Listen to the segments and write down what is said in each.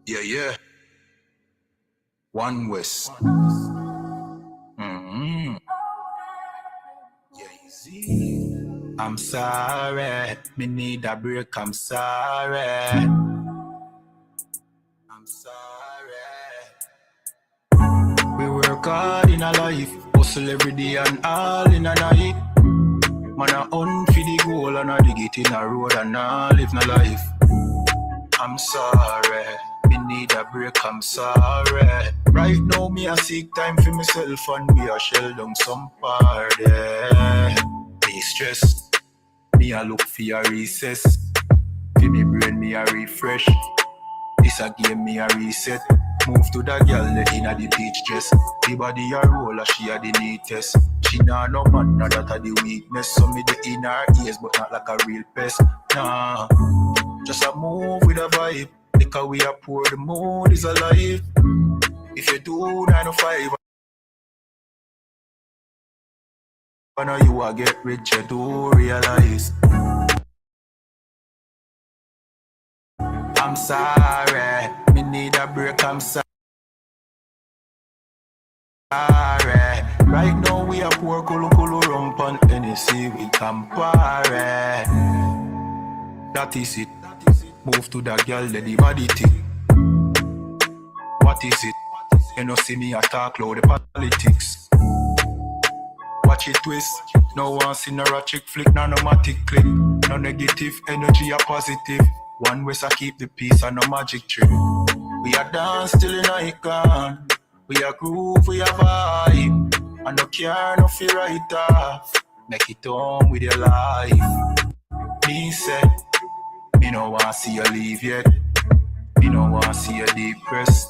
Yeah. One West. Yeah, easy. I'm sorry. Me need a break. I'm sorry. I'm sorry. We work hard in a life, hustle every day and all in a night. Man a hunt for the goal and a dig it in a road and a live no life. I'm sorry, me need a break, I'm sorry. Right now me a seek time for myself and me a shell down some party. Me stress, me a look for a recess. For me brain me a refresh. This a game me a reset. Move to the girl inna the beach dress. The body a roll as she a the neatest. She nah no man, nah that a the weakness. So me the in her ears but not like a real pest. Nah, just a move with a vibe. Like we a pour the mood is alive. If you do 9 to 5 I know you a get rich, you do realize. I'm sorry, me need a break, I'm sorry. Right now we a pour kulu rum pan Tennessee with Campari. That is it. Move to the girl, let the body tick. What is it? You know see me a talk loud the politics. Watch it twist. No one see no ratchet flick, no matic click. No negative energy, a positive. One way I keep the peace and no magic trick. We a dance till the night gone. We a groove, we a vibe. And no care, no fear right off. Make it home with your life. Me said, me no want see you leave yet. Me no want see you depressed.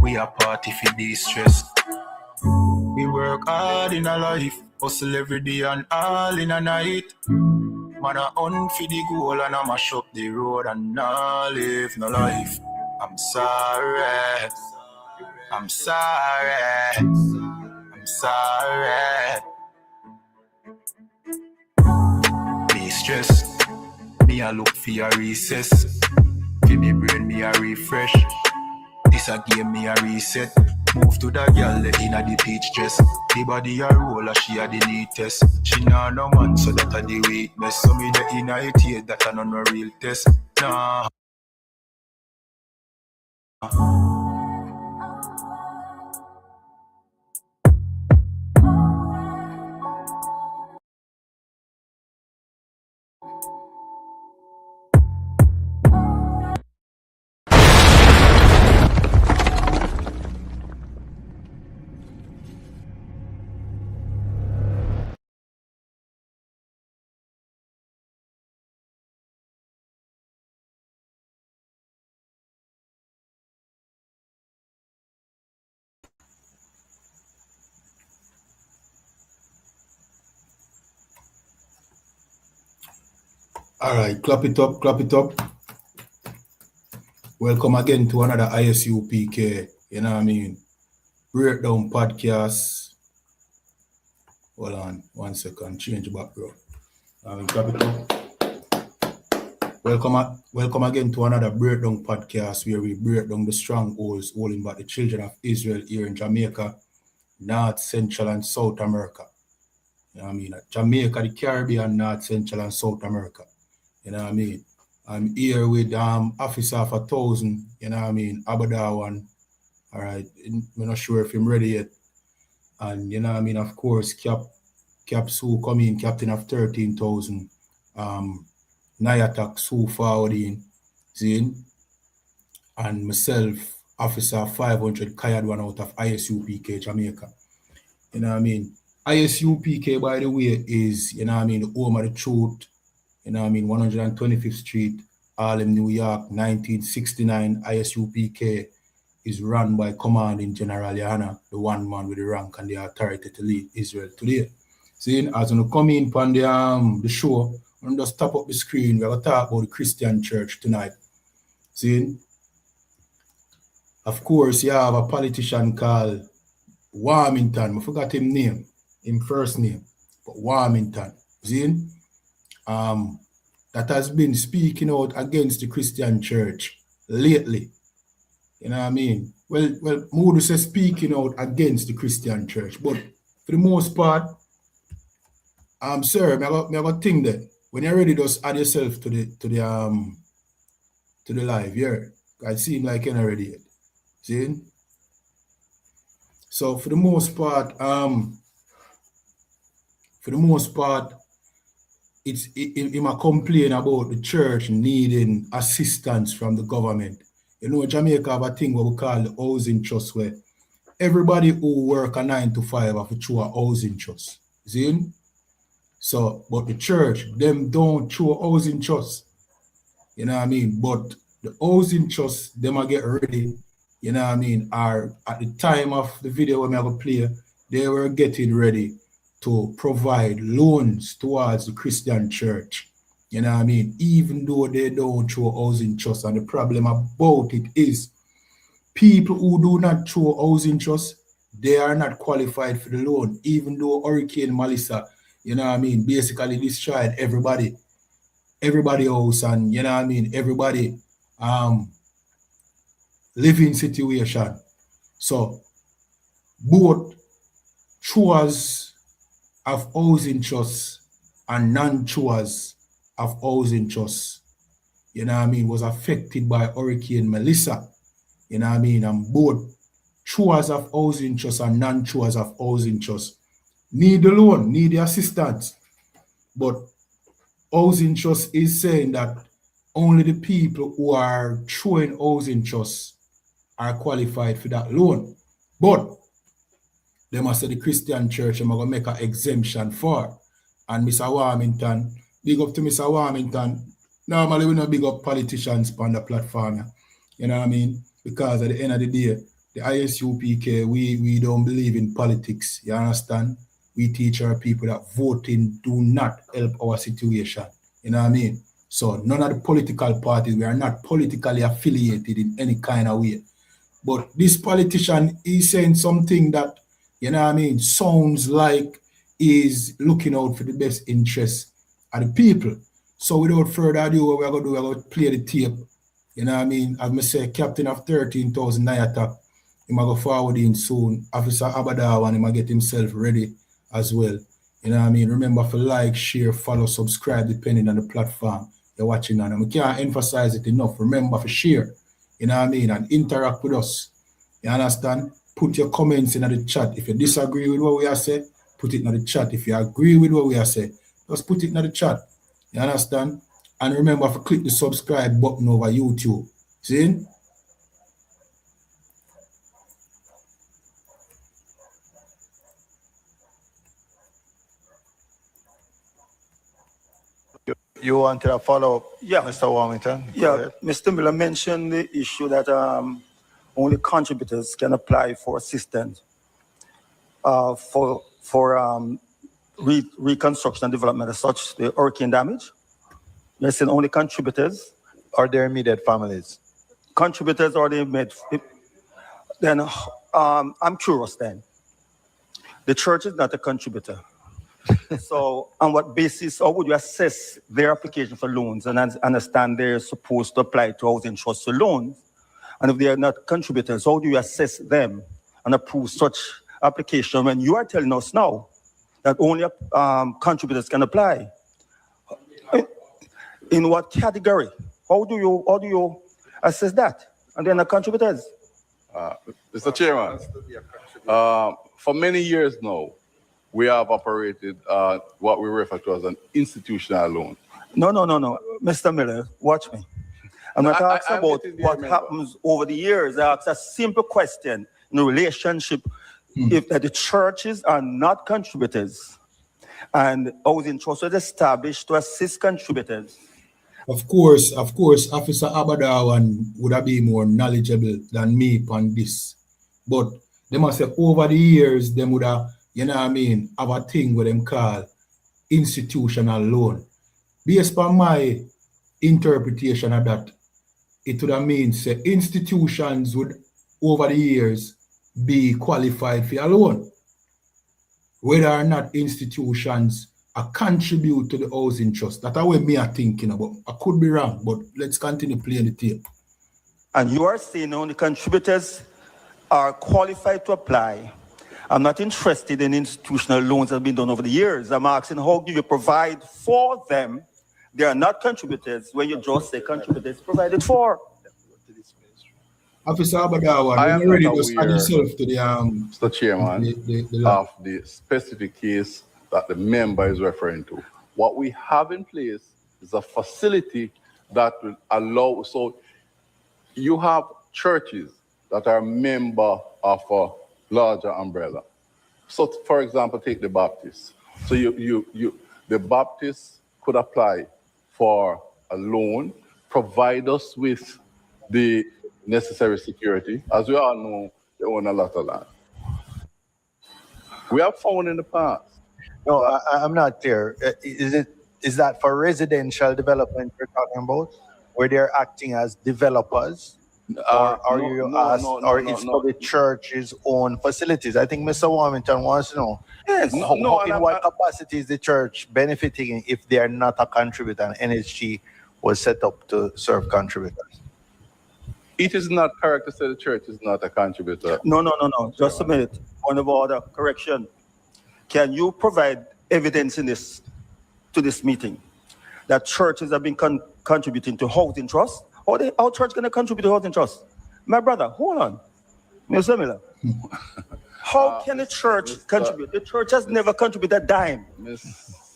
We a party for de-stress. We work hard in a life, hustle every day and all in a night. Man a hunt for the goal and I mash up the road and I live no life. I'm sorry. I'm sorry. I'm sorry. Me stress. Me a look for a recess. For me brain me a refresh. This a game me a reset. Move to the girl inna the peach dress. The body a roll as she a the neatest. She nah no man so that a the weakness. So me the inna it here that a no real test. Nah. All right, clap it up, clap it up. Welcome again to another ISUPK, you know what I mean? Breakdown podcast. Hold on 1 second, change background. Clap it up. Welcome again to another Breakdown podcast where we break down the strongholds holding back the children of Israel here in Jamaica, North, Central, and South America. You know what I mean? Jamaica, the Caribbean, North, Central, and South America. You know what I mean? I'm here with Officer of 1,000, you know what I mean, Abadawan. All right, I'm not sure if I'm ready yet. And you know what I mean, of course, Cap Sue come in, captain of 13,000. Nayatak Sue Faudin, Zin, and myself, Officer 500, Kayad one out of ISUPK Jamaica. You know what I mean? ISUPK, by the way, is, you know what I mean, the home of the truth. You know what I mean? 125th Street, Harlem, New York, 1969. ISUPK is run by Commanding General Yana, the one man with the rank and the authority to lead Israel today. See, as we come in on the show, I'm just tap up the screen. We're going to talk about the Christian church tonight. See, of course, you have a politician called Warmington. I forgot his name, his first name, but Warmington. See, that has been speaking out against the Christian church lately. You know what I mean? Well, Moody says speaking out against the Christian church, but for the most part, sir, I got think that when you're ready, just add yourself to the live, yeah. I seem like you're not ready yet. See? So for the most part, it's it might complain about the church needing assistance from the government. You know, Jamaica have a thing what we call the housing trust, where everybody who work a 9 to 5 have to throw a housing trust. See? So, but the church, them don't throw a housing trust. You know what I mean? But the housing trust, them are get ready, you know what I mean, are at the time of the video when I go play, they were getting ready to provide loans towards the Christian church. You know what I mean? Even though they don't throw housing trust. And the problem about it is people who do not throw housing trust, they are not qualified for the loan, even though Hurricane Melissa, you know what I mean, basically destroyed everybody else, and you know what I mean, everybody living situation. So both chewers of housing trusts and non-chewers of housing trusts, you know what I mean, was affected by Hurricane Melissa. You know what I mean? And both chewers of housing trusts and non-chewers of housing trusts need the loan, need the assistance. But housing trust is saying that only the people who are throwing housing trusts are qualified for that loan. But they must say the Christian church, I'm going to make an exemption for. And Mr. Warmington, big up to Mr. Warmington. Normally, we don't big up politicians on the platform. You know what I mean? Because at the end of the day, the ISUPK, we don't believe in politics. You understand? We teach our people that voting do not help our situation. You know what I mean? So none of the political parties, we are not politically affiliated in any kind of way. But this politician is saying something that, you know what I mean, sounds like is looking out for the best interests of the people. So without further ado, what we're going to do, we're going to play the tape. You know what I mean? As I say, captain of 13,000 night attack, he might go forward in soon. Officer Abadawan, he might get himself ready as well. You know what I mean? Remember to like, share, follow, subscribe, depending on the platform you're watching on. And we can't emphasize it enough. Remember to share, you know what I mean, and interact with us. You understand? Put your comments in the chat. If you disagree with what we are saying, put it in the chat. If you agree with what we are saying, just put it in the chat. You understand? And remember to click the subscribe button over YouTube. See? You want to follow up, yeah, Mr. Warmington? Yeah, Mr. Miller mentioned the issue that only contributors can apply for assistance for reconstruction and development as such, the hurricane damage. You're saying only contributors? Or their immediate families? Contributors or the immediate. Then I'm curious then. The church is not a contributor. So on what basis, how would you assess their application for loans and understand they're supposed to apply to housing trust for loans? And if they are not contributors, how do you assess them and approve such application when you are telling us now that only contributors can apply? In what category? How do you assess that? And they're not contributors? Mr. Chairman, for many years now, we have operated what we refer to as an institutional loan. No. Mr. Miller, watch me. I'm not asking about what happens over the years. I ask a simple question in a relationship. If the churches are not contributors and housing trust was established to assist contributors. Of course, Officer Abadawan would have been more knowledgeable than me on this. But they must say over the years, they would have, you know what I mean, have a thing with them called institutional loan. Based on my interpretation of that, it would have mean say institutions would over the years be qualified for a loan. Whether or not institutions contribute to the housing trust. That's what me are thinking about. I could be wrong, but let's continue playing the tape. And you are saying only contributors are qualified to apply. I'm not interested in institutional loans that have been done over the years. I'm asking how do you provide for them? They are not contributors when you just say contributors provided for. Officer Abadawa, I when am you're ready, not just add aware, yourself to the Mr. Chairman, the law. of the specific case that the member is referring to. What we have in place is a facility that will allow, so you have churches that are member of a larger umbrella. So for example, take the Baptists. So the Baptists could apply for a loan, provide us with the necessary security. As we all know, they own a lot of land. We have found in the past. No, I'm not clear. Is that for residential development you're talking about, where they're acting as developers, or are it's for the church's own facilities? I think Mr. Warmington wants to know. Yes. In what capacity is the church benefiting if they are not a contributor and NHG was set up to serve contributors? It is not correct to say the church is not a contributor. No. Just a minute. Point of order, correction. Can you provide evidence in this to this meeting that churches have been contributing to housing trust? How church going to contribute to housing trust? My brother, hold on. Mr. Miller. How can the church contribute? The church has never contributed a dime.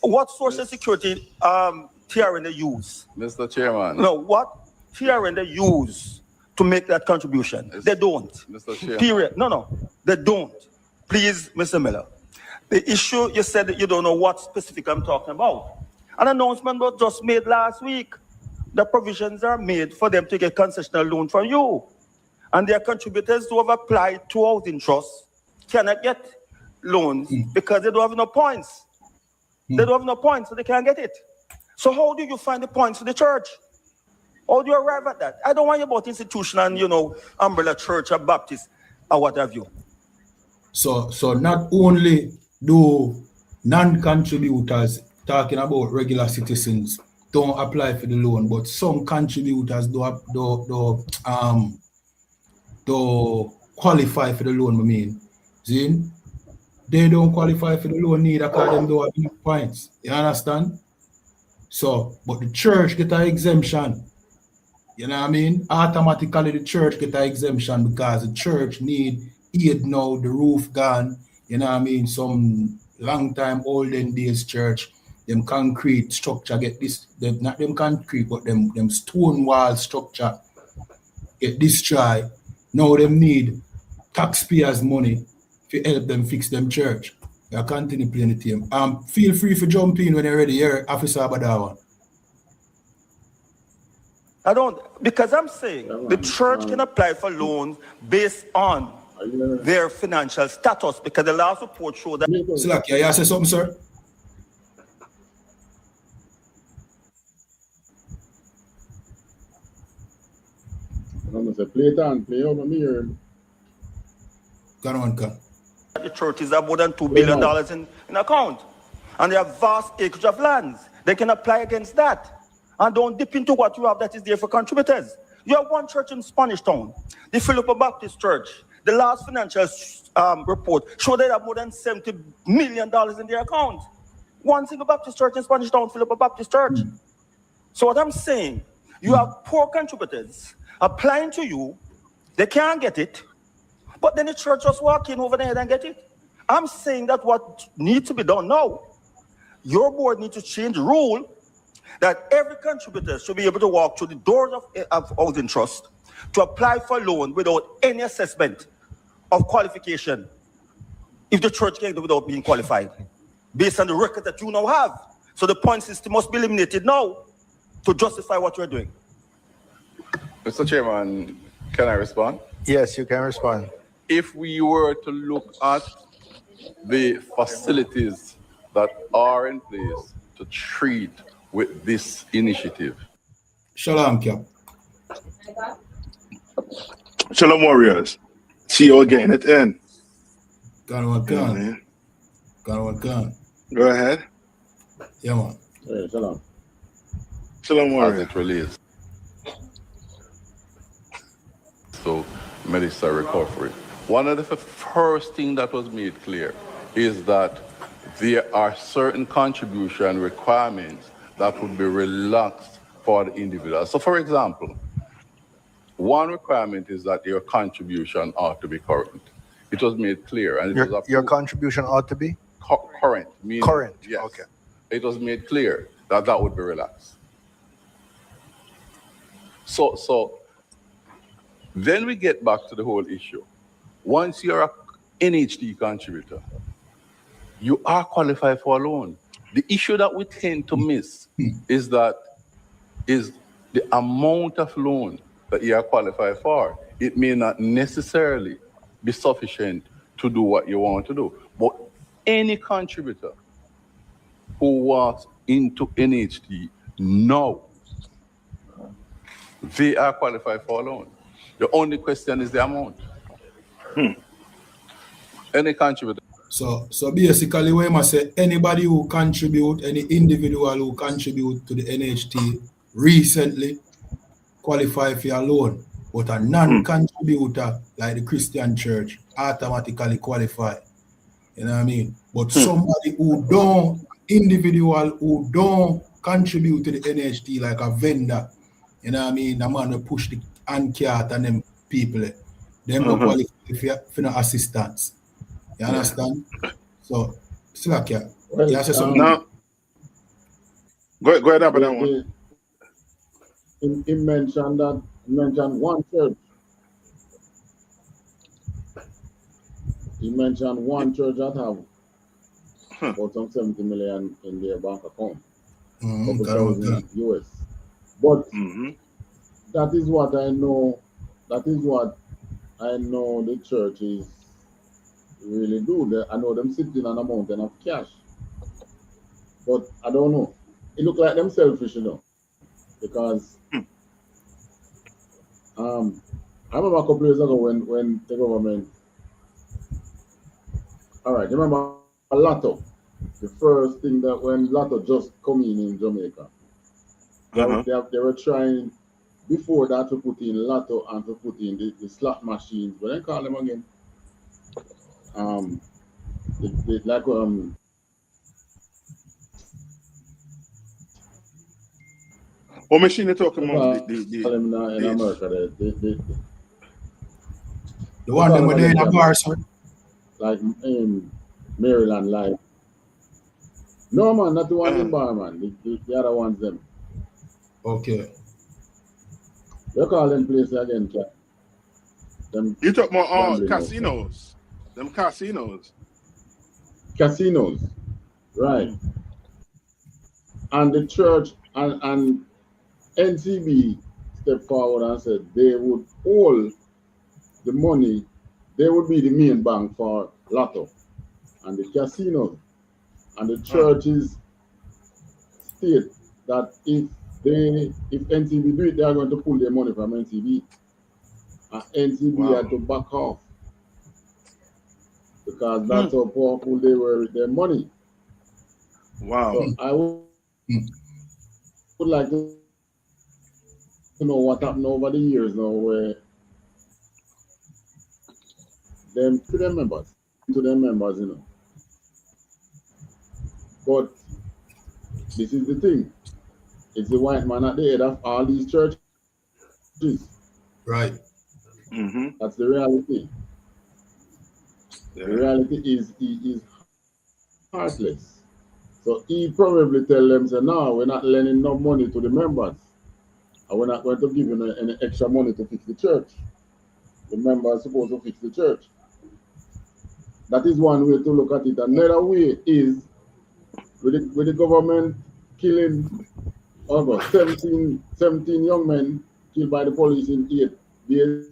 What source of security TRN they use? Mr. Chairman. No, what TRN they use to make that contribution? They don't. Mr. Chairman. Period. No, they don't. Please, Mr. Miller. The issue, you said that you don't know what specific I'm talking about. An announcement was just made last week. The provisions are made for them to get concessional loan from you. And their contributors who have applied to housing trust cannot get loans because they don't have enough points. They don't have enough points, so they can't get it. So how do you find the points for the church? How do you arrive at that? I don't want you about institutional, umbrella church or Baptist or what have you. So not only do non-contributors, talking about regular citizens, don't apply for the loan, but some contributors do qualify for the loan, I mean. See? They don't qualify for the loan neither because they don't have enough points. You understand? So, but the church get an exemption. You know what I mean? Automatically the church get an exemption because the church need aid now, the roof gone. You know what I mean? Some long time olden days church, them concrete structure get this, not them concrete, but them stone wall structure get destroyed. Now them need taxpayers' money to help them fix them church. I continue playing the team. Feel free to jump in when you're ready here, Officer Abadawa. I don't, because I'm saying the church can apply for loans based on their financial status, because the last report showed that. Slakia, you say something, sir? I'm going to play it on, play over me here. Go on, come. The churches have more than $2 billion in account, and they have vast acreage of lands. They can apply against that, and don't dip into what you have that is there for contributors. You have one church in Spanish Town, the Philippa Baptist Church. The last financial report showed they have more than $70 million in their account. One single Baptist church in Spanish Town, Philippa Baptist Church. So what I'm saying, you have poor contributors applying to you, they can't get it, but then the church just walk in over there and get it. I'm saying that what needs to be done now, your board needs to change the rule that every contributor should be able to walk through the doors of housing trust to apply for a loan without any assessment of qualification if the church can do without being qualified, based on the record that you now have. So the point system must be eliminated now to justify what you're doing. Mr. Chairman, can I respond? Yes, you can respond. If we were to look at the facilities that are in place to treat with this initiative. Shalom, Cap. Shalom, Warriors. See you again at the end. Go ahead. Yeah, man. Hey, shalom, As Warriors. it relates. Melissa recovery. One of the first things that was made clear is that there are certain contribution requirements that would be relaxed for the individual. So, for example, one requirement is that your contribution ought to be current. It was made clear, and it was your contribution ought to be current. Meaning, current. Yes. Okay. It was made clear that that would be relaxed. So then we get back to the whole issue. Once you're a NHT contributor, you are qualified for a loan. The issue that we tend to miss is the amount of loan that you are qualified for. It may not necessarily be sufficient to do what you want to do. But any contributor who walks into NHT now, they are qualified for a loan. The only question is the amount. Any contributor. So basically, we must say anybody who contribute, any individual who contribute to the NHT recently qualify for a loan, but a non-contributor like the Christian Church automatically qualify. You know what I mean? But somebody who don't, individual who don't contribute to the NHT like a vendor, you know what I mean? The man will push the handcart and them people, them don't qualify for no assistance. You understand? So, Slakia, well, you say something? Now, go ahead up on that one. He mentioned one church. He mentioned one church that have about some 70 million in their bank account, couple thousand US. But that is what I know. That is what I know the churches really do. I know them sitting on a mountain of cash, but I don't know. It look like them selfish, you know, because I remember a couple of years ago when the government. All right, remember Lotto? The first thing that when Lotto just come in Jamaica, they were trying before that to put in Lotto and to put in the slot machines. What I call them again? Like What machine you talking about? in America, the one that were there in a bar, sir? Like in Maryland, like. No, man, not the one in bar, man. The other ones, them. Okay. You call them places again, them. You talking about casinos? Them casinos. Casinos, right? And the church and NCB stepped forward and said they would hold the money. They would be the main bank for Lotto and the casinos. And the churches state that if NCB do it, they are going to pull their money from NCB. And NCB had to back off because that's how powerful they were with their money. Wow. So I would like to know what happened over the years now where to their members, you know. But this is the thing. It's the white man at the head of all these churches. Right. That's the reality. Yeah. The reality is he is heartless. So he probably tell them, say, no, we're not lending no money to the members. And we're not going to give you any extra money to fix the church. The members are supposed to fix the church. That is one way to look at it. Another way is with the government killing almost 17 young men killed by the police in 8 days.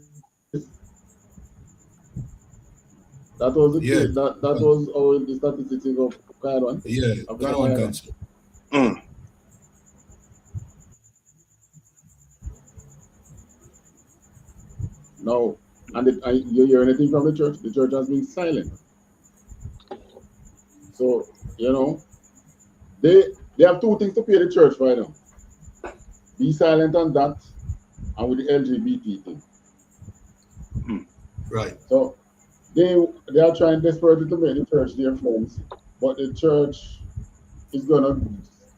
That was that was all the statistics of Kairon. Yeah, Kairon Council. No, and you hear anything from the church? The church has been silent. So you know, they have two things to pay the church right now: be silent on that, and with the LGBT thing. Right. So they are trying desperately to make the church their friends, but the church is gonna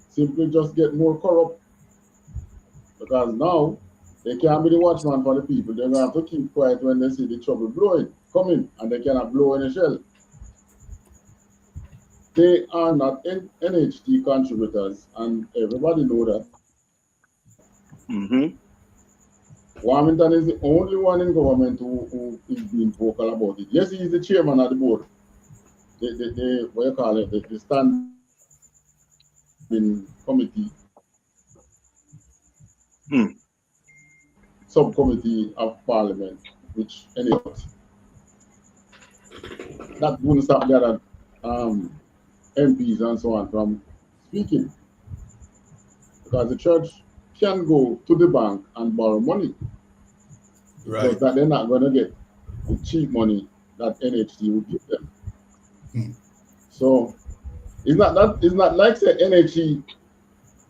simply just get more corrupt because now they can't be the watchman for the people. They're gonna have to keep quiet when they see the trouble blowing coming, and they cannot blow in a shell. They are not NHT contributors, and everybody know that. Mm-hmm. Warmington is the only one in government who is being vocal about it. Yes, he is the chairman of the board. The what you call it, the standing committee, subcommittee of parliament, which that wouldn't stop the other MPs and so on from speaking. Because the church can go to the bank and borrow money. Right. Just that they're not going to get the cheap money that NHT would give them. So it's not like say NHT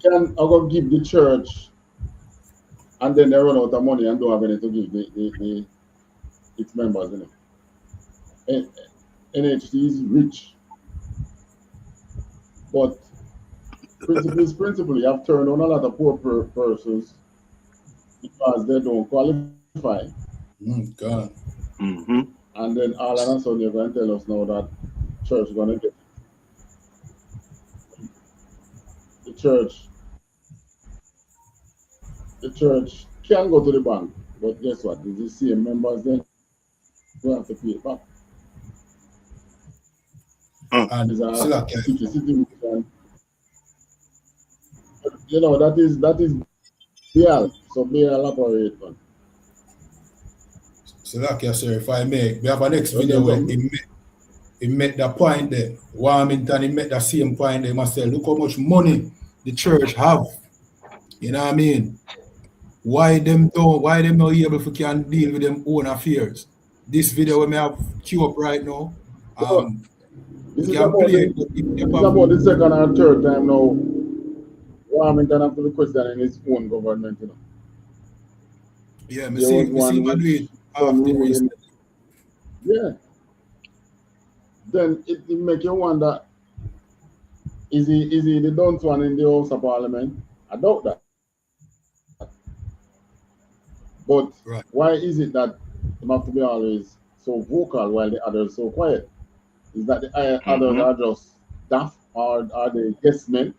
can give the church and then they run out of money and don't have anything to give its members. You know? NHT is rich, but principle is principle. You have turned on a lot of poor persons because they don't qualify. God. Mm-hmm. And then all of a sudden you're going to tell us now that church is going to get the church can go to the bank, but guess what? It's the same members then who have to pay it back. And It's a Silak, city situation. You know, that is BL. So BL operate on. Silak, sir, if I may, we have a next Okay, video where so- he made that point there. Warmington, he made that same point there. He must say, look how much money the church have. You know what I mean? Why them not able to can deal with them own affairs? This video we may have queue up right now. This We is can about play the, it, this is about the second or third time now. Warmington have to be questioning his own government, you know. yeah, There was one do which it some after ruling. Yeah. Then it make you wonder, is he the dunce one in the House of Parliament? I doubt that. But Right. why is it that they have to be always so vocal while the others so quiet? Is that the others are just daft, or are they yes men?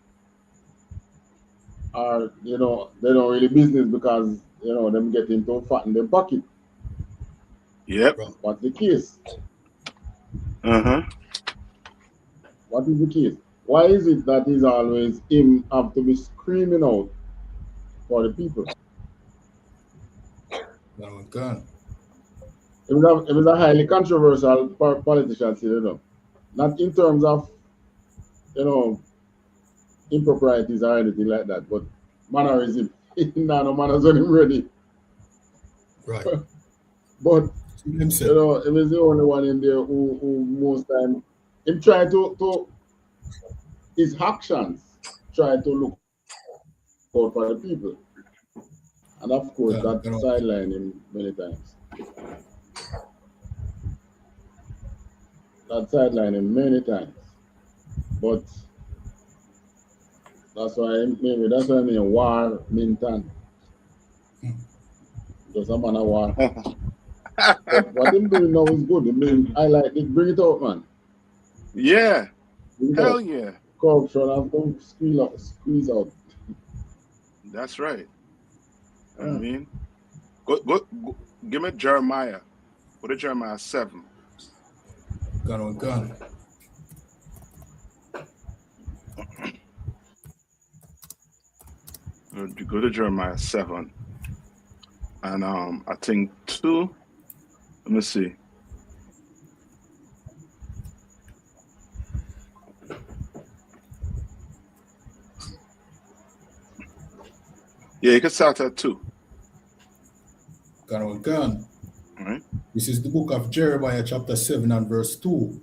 Or you know they don't really business because you know them getting too fat in their pocket. Yep. What's the case? Uh-huh. What is the case? Why is it that he's always him have to be screaming out for the people? No, God. It was a highly controversial politician, you know. Not in terms of, you know, improprieties or anything like that, but mannerism. No manners on him ready. Right. But Himself. you know, he was the only one in there who most time him try to his actions try to look out for the people. And of course that sideline him many times. That sideline him many times. But that's why I mean war Minton. Just a man of war. But what him doing now is good. I mean, I like it. Bring it out, man. Yeah. Bring it Hell out. yeah. Corruption have to squeeze out. That's right. I mean, go, give me Jeremiah. Go to Jeremiah 7. Gun. Go to Jeremiah 7. And I think 2. Let me see. Yeah, you can start at 2. Gun. Right. This is the book of Jeremiah, chapter 7 and verse 2.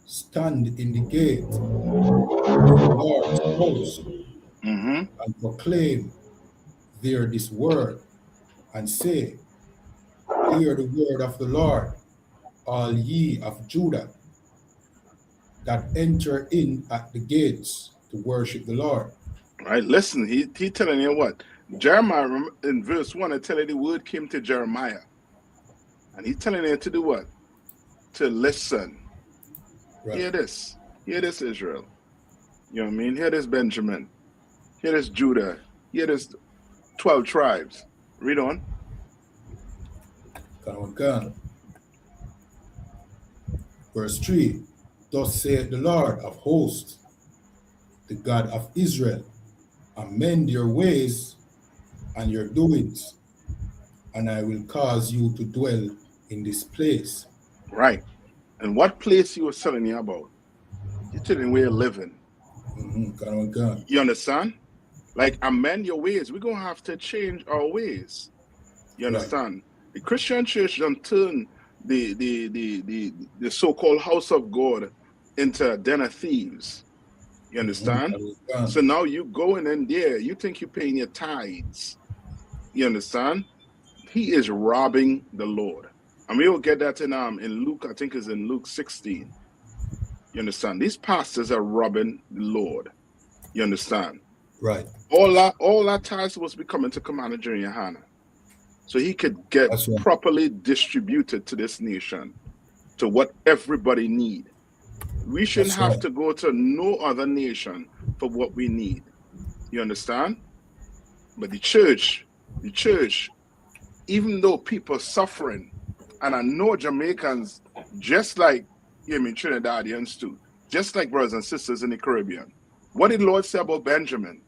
Stand in the gate, Lord's house, and proclaim there this word, and say, hear the word of the Lord, all ye of Judah, that enter in at the gates to worship the Lord. Right? Listen, he telling you what? Jeremiah in verse 1, it tell you the word came to Jeremiah. And he's telling you to do what? To listen. Right. Hear this, Israel. You know what I mean? Hear this, Benjamin. Hear this, Judah. Hear this, 12 tribes. Read on. Verse 3, thus saith the Lord of hosts, the God of Israel, amend your ways and your doings, and I will cause you to dwell in this place. Right. And what place he was telling you about? He's telling you where you're living. You understand? Like, amend your ways. We're going to have to change our ways. You understand? Right. The Christian church don't turn the so-called house of God into a den of thieves. You understand? So now you going in there, you think you're paying your tithes. You understand? He is robbing the Lord. And we will get that in Luke, I think it's in Luke 16. You understand? These pastors are robbing the Lord. You understand? Right. All that tithes was be coming to Commander Junior Hanna, so he could get properly distributed to this nation, to what everybody need. We shouldn't have to go to no other nation for what we need. You understand? But the church, even though people are suffering, and I know Jamaicans, just like Trinidadians too, just like brothers and sisters in the Caribbean. What did the Lord say about Benjamin?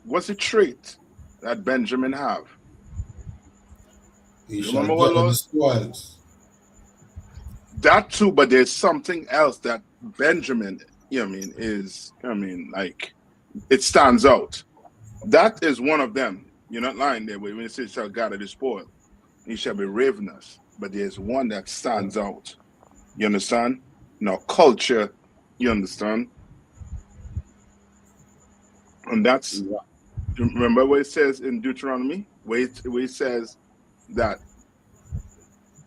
What's the trait that Benjamin have? He shall get in the spoils. That too, but there's something else that Benjamin, like, it stands out. That is one of them. You're not lying there when it says shall gather the spoil. He shall be ravenous. But there's one that stands out. You understand? Now, culture, you understand? And that's, remember what it says in Deuteronomy? Where it says that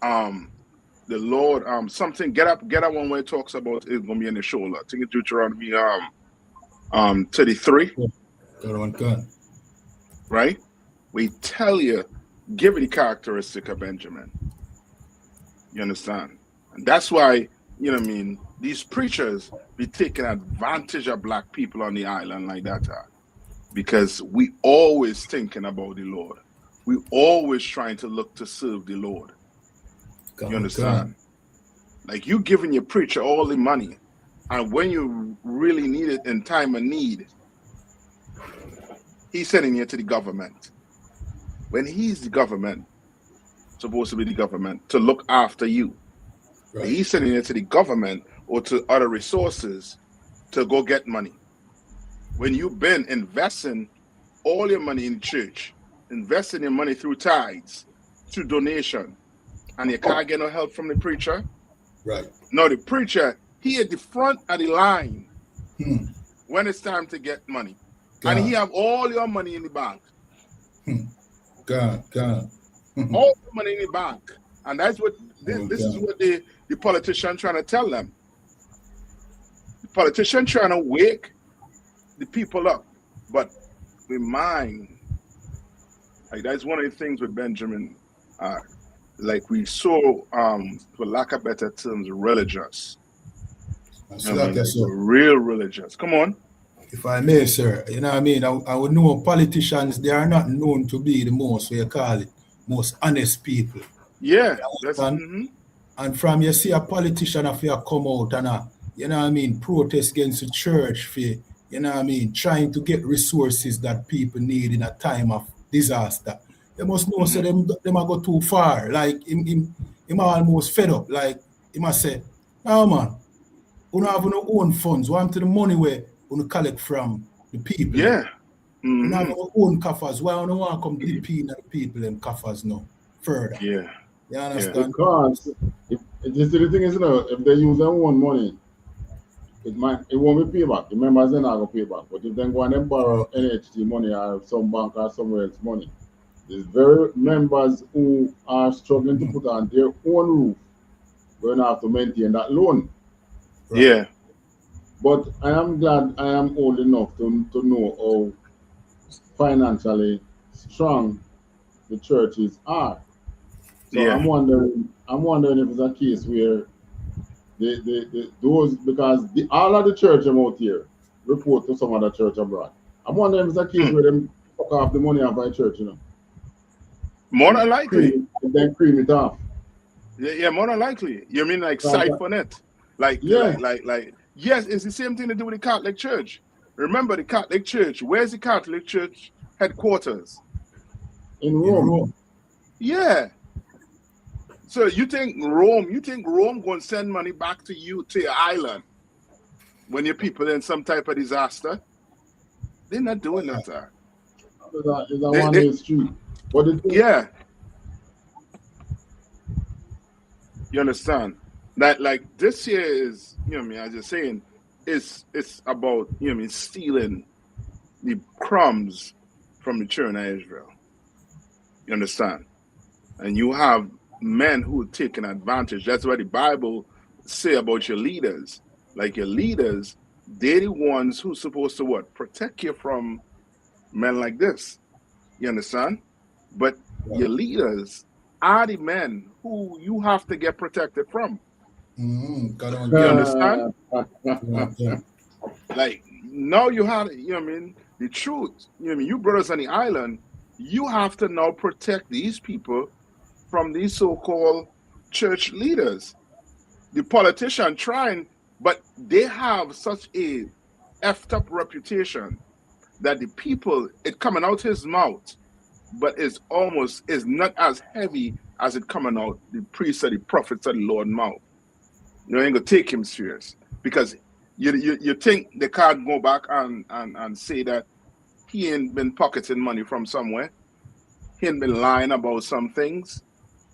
the Lord, something, get up one where it talks about it's going to be in the shoulder. I think it's Deuteronomy 33. Right? We tell you, give it the characteristic of Benjamin. You understand? And that's why, these preachers be taking advantage of black people on the island like that. Because we always thinking about the Lord. We always trying to look to serve the Lord. You understand? Like, you giving your preacher all the money, and when you really need it in time of need, he's sending you to the government. When he's the government, supposed to be the government, to look after you. Right. He's sending it to the government or to other resources to go get money. When you've been investing all your money in church, investing your money through tithes, through donation, and you can't get no help from the preacher. Right. No, the preacher, he at the front of the line when it's time to get money. God. And he have all your money in the bank. God. All the money in the bank. And that's what, this is what the politician trying to tell them. The politician trying to wake the people up. But we mind, like, that's one of the things with Benjamin, like, we so, for lack of better terms, religious. Real religious. Come on. If I may, sir, you know what I mean? I would know politicians, they are not known to be the most, what you call it, most honest people. Yeah. And from you see a politician if you come out and you know what I mean, protest against the church for, you know what I mean, trying to get resources that people need in a time of disaster. They must know so them are go too far. Like him almost fed up. Like he must say, no man, we don't have no own funds. We want the money where we collect from the people. Yeah. We don't have our own coffers. Why we don't want to come deep in the people and coffers now further. Yeah. You understand? Because if the thing is, if they use their own money, it won't be paid back. The members are not going to pay back. But if they go and borrow NHT money or some bank or somewhere else money, The very members who are struggling to put on their own roof going to have to maintain that loan. Right. Yeah. But I am glad I am old enough to know how financially strong the churches are. So yeah. I'm wondering if it's a case where those, because all of the church out here report to some other church abroad. I'm wondering if it's a case where them fuck off the money off by church, More than likely. And then cream it off. Yeah, more than likely. You mean like siphon it? Like, yes, it's the same thing to do with the Catholic Church. Remember the Catholic Church. Where's the Catholic Church headquarters? In Rome. Yeah. So you think Rome going to send money back to you, to your island, when your people in some type of disaster? They're not doing that, sir. It's a one-way street. Yeah. You understand? That like this year is, as you're saying, it's about, stealing the crumbs from the children of Israel. You understand? And you have men who are taking advantage. That's what the Bible say about your leaders. Like your leaders, they're the ones who's supposed to what? Protect you from men like this. You understand? But your leaders are the men who you have to get protected from. You understand? Like now you have, the truth. You brothers on the island, you have to now protect these people from these so-called church leaders. The politician trying, but they have such a effed up reputation that the people, it coming out his mouth, but is not as heavy as it coming out the priests or the prophets of the Lord mouth. You ain't gonna take him serious because you think they can't go back and say that he ain't been pocketing money from somewhere. He ain't been lying about some things.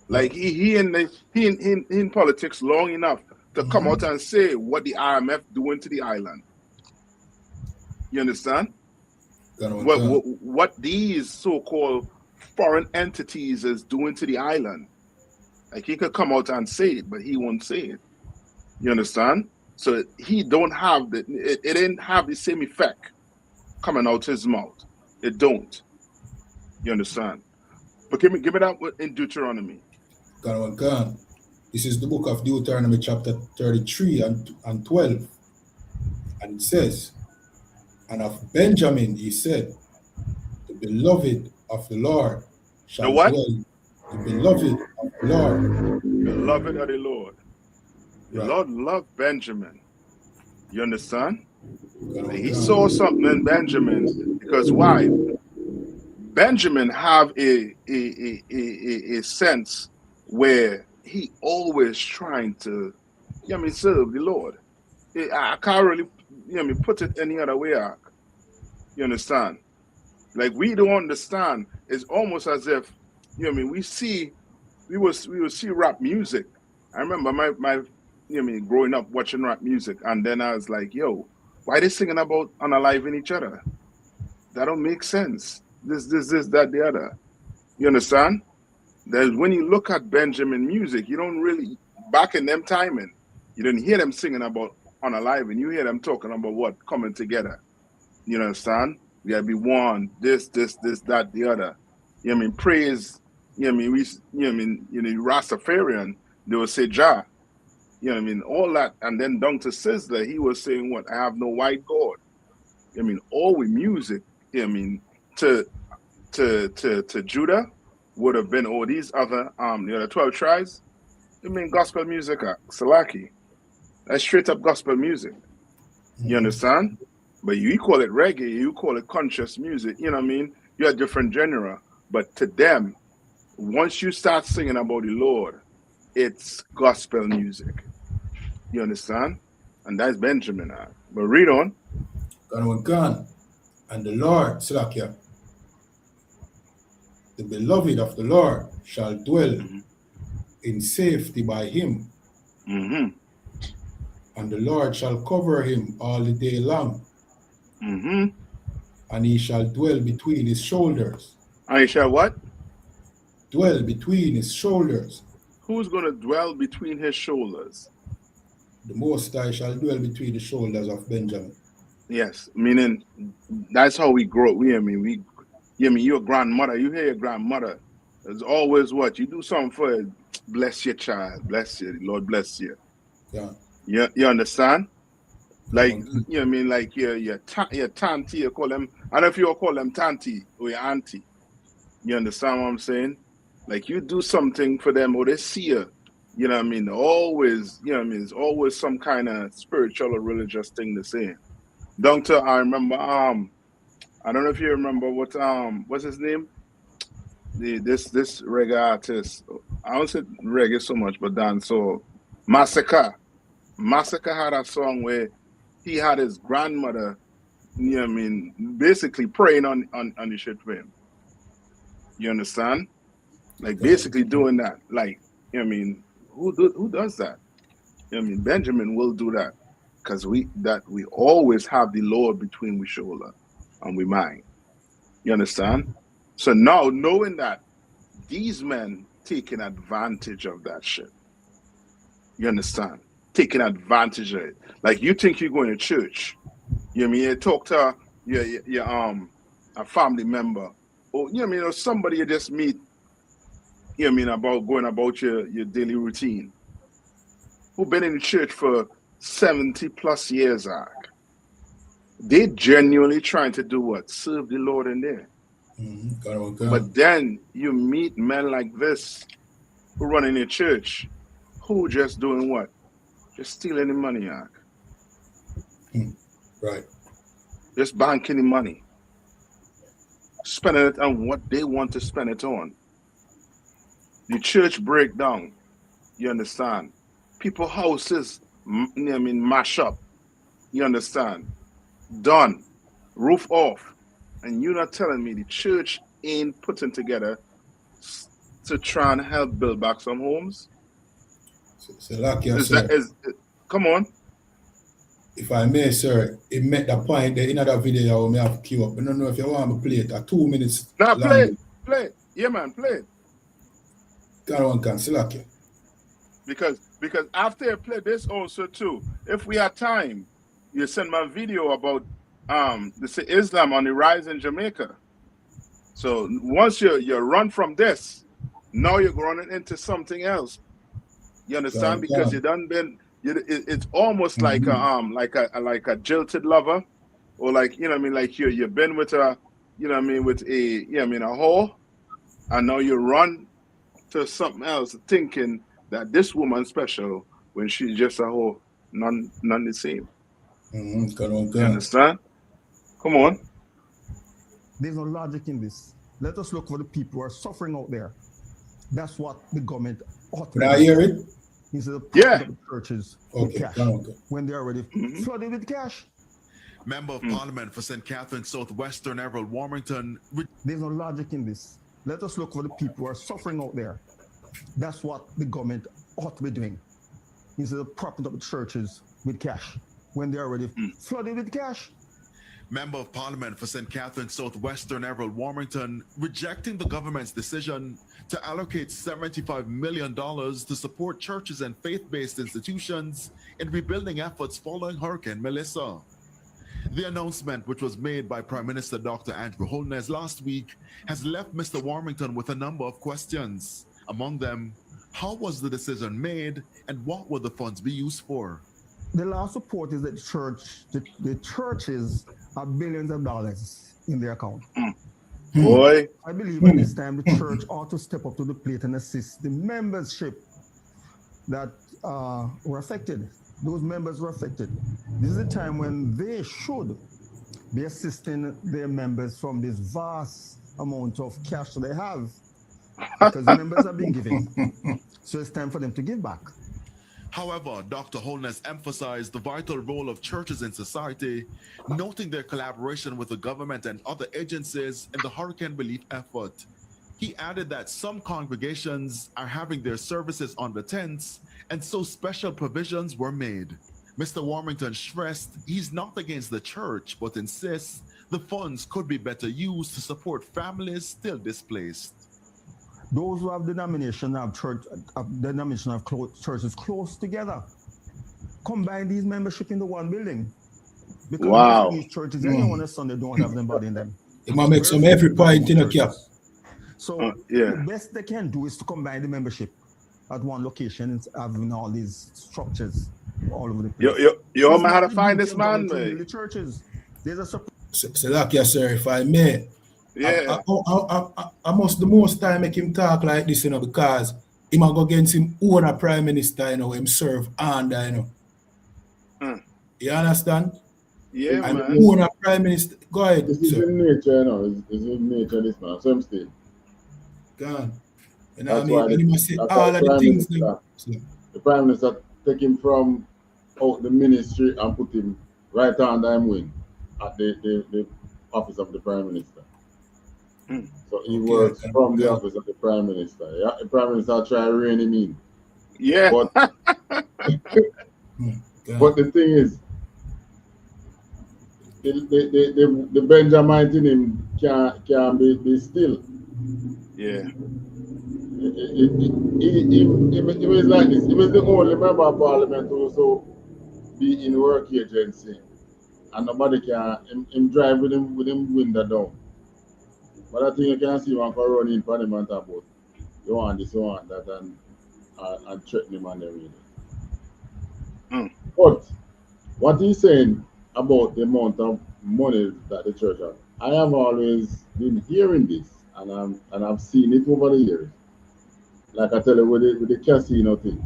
Like he in politics long enough to come out and say what the IMF doing to the island. You understand? What these so-called foreign entities is doing to the island. Like he could come out and say it, but he won't say it. You understand? So he don't have it didn't have the same effect coming out his mouth. It don't. You understand? But give me that in Deuteronomy. God. This is the book of Deuteronomy chapter 33 and 12. And it says, and of Benjamin he said, the beloved of the Lord shall dwell. The beloved of the Lord. Beloved of the Lord. The Lord loved Benjamin. You understand? He saw something in Benjamin because why? Benjamin have a sense where he always trying to, serve the Lord. I can't really, put it any other way. You understand? Like we don't understand. It's almost as if, we will see rap music. I remember my growing up watching rap music, and then I was like, yo, why they singing about unaliving each other? That don't make sense. This, that, the other. You understand? That when you look at Benjamin music, you don't really, back in them timing, you didn't hear them singing about unaliving. You hear them talking about what? Coming together. You understand? We gotta be one, this, that, the other. Praise, Rastafarian, they will say Jah. All that, and then down to Sizzler, he was saying what? I have no white God. All with music, to Judah would have been all these other the other 12 tribes. Gospel music, Salaki. That's straight up gospel music. You understand? But you call it reggae, you call it conscious music, You're a different genre. But to them, once you start singing about the Lord, it's gospel music. You understand? And that's Benjamin. But read on. God. And the Lord, Salakia, the beloved of the Lord shall dwell in safety by him. And the Lord shall cover him all the day long. And he shall dwell between his shoulders. And he shall what? dwell between his shoulders. Who's going to dwell between his shoulders? The Most High shall dwell between the shoulders of Benjamin. Yes, meaning that's how we grow. Your grandmother, you hear your grandmother. There's always what? You do something for it. Bless your child. Bless you. Lord bless you. Yeah. You understand? Like, like your tanty, you call them, I don't know if you all call them tanty or your auntie. You understand what I'm saying? Like you do something for them or they see you. You know what I mean? Always, it's always some kind of spiritual or religious thing to say. Down to, I remember, I don't know if you remember what's his name? This reggae artist. I don't say reggae so much, but dancehall. Massacre. Massacre had a song where he had his grandmother, basically praying on the shit for him. You understand? Like basically doing that. Like, who does that? Benjamin will do that. Because we always have the Lord between we shoulder and we mind. You understand? So now knowing that these men taking advantage of that shit. You understand? Taking advantage of it. Like you think you're going to church. You talk to a family member or somebody you just meet, about going about your daily routine. Who been in the church for 70 plus years, they genuinely trying to do what? Serve the Lord in there. But then you meet men like this who run in the church who just doing what? Just stealing the money, Right. Just banking the money. Spending it on what they want to spend it on. The church break down. You understand? People houses, mash up. You understand? Done. Roof off. And you're not telling me the church ain't putting together to try and help build back some homes? Come on. If I may, sir, it made the point there in another video I may have queue up. I don't know if you want to play it at 2 minutes. Now play it. Yeah, man, play it. Because after you play this also too, if we have time, you send my video about Islam on the rise in Jamaica. So once you run from this, now you're running into something else. You understand? Because you done been. It's almost like a jilted lover, or like like you've been with a with a a whore, and now you run to something else thinking that this woman's special when she's just a whore, none the same. You understand? Come on. There's no logic in this. Let us look for the people who are suffering out there. That's what the government ought to do. Can I hear it? Instead of the churches with cash when they're already flooded with cash. Member of Parliament for St. Catherine Southwestern, Errol Warmington. There's no logic in this. Let us look for the people who are suffering out there. That's what the government ought to be doing. Instead of propping up the churches with cash when they're already flooded with cash. Member of Parliament for St. Catherine Southwestern, Errol Warmington, rejecting the government's decision to allocate $75 million to support churches and faith-based institutions in rebuilding efforts following Hurricane Melissa. The announcement, which was made by Prime Minister Dr. Andrew Holness last week, has left Mr. Warmington with a number of questions. Among them, how was the decision made and what will the funds be used for? The last report is that the churches have billions of dollars in their account. Boy. I believe at this time the church ought to step up to the plate and assist the membership that were affected. Those members were affected. This is a time when they should be assisting their members from this vast amount of cash that they have, because the members are being given. So it's time for them to give back. However, Dr. Holness emphasized the vital role of churches in society, noting their collaboration with the government and other agencies in the hurricane relief effort. He added that some congregations are having their services under tents, and so special provisions were made. Mr. Warmington stressed he's not against the church, but insists the funds could be better used to support families still displaced. Those who have denomination of churches close together, combine these membership into one building. Because most of these churches, anyone on Sunday don't have anybody in them. It might make some every point in a cap. So the best they can do is to combine the membership at one location and having all these structures all over the place. You all know how to find this man, man. The churches. There's a So like you, sir, if I may. Yeah. I must the most time make him talk like this, you know, because he might go against him own a prime minister, you know, him serve under, you know. You understand? Yeah, and man. Own a prime minister. Go ahead. This is in nature, you know. It's in nature, this man. So I'm still. God. You know That's what I mean? And he must say all of the things. The prime minister take him from out the ministry and put him right under him wing at the office of the prime minister. So he works from the office of the prime minister. Yeah, the prime minister try to rein him in. Yeah. But, but the thing is, the Benjamin in him can be still. Yeah. It was like this. He was the only member of parliament who also be in work agency, and nobody can him drive with him window down. But I think you can see one for running in parliament about you want this, you want that, and threaten him and everything. But what he's saying about the amount of money that the church has, I have always been hearing this, and I've seen it over the years. Like I tell you with the casino thing,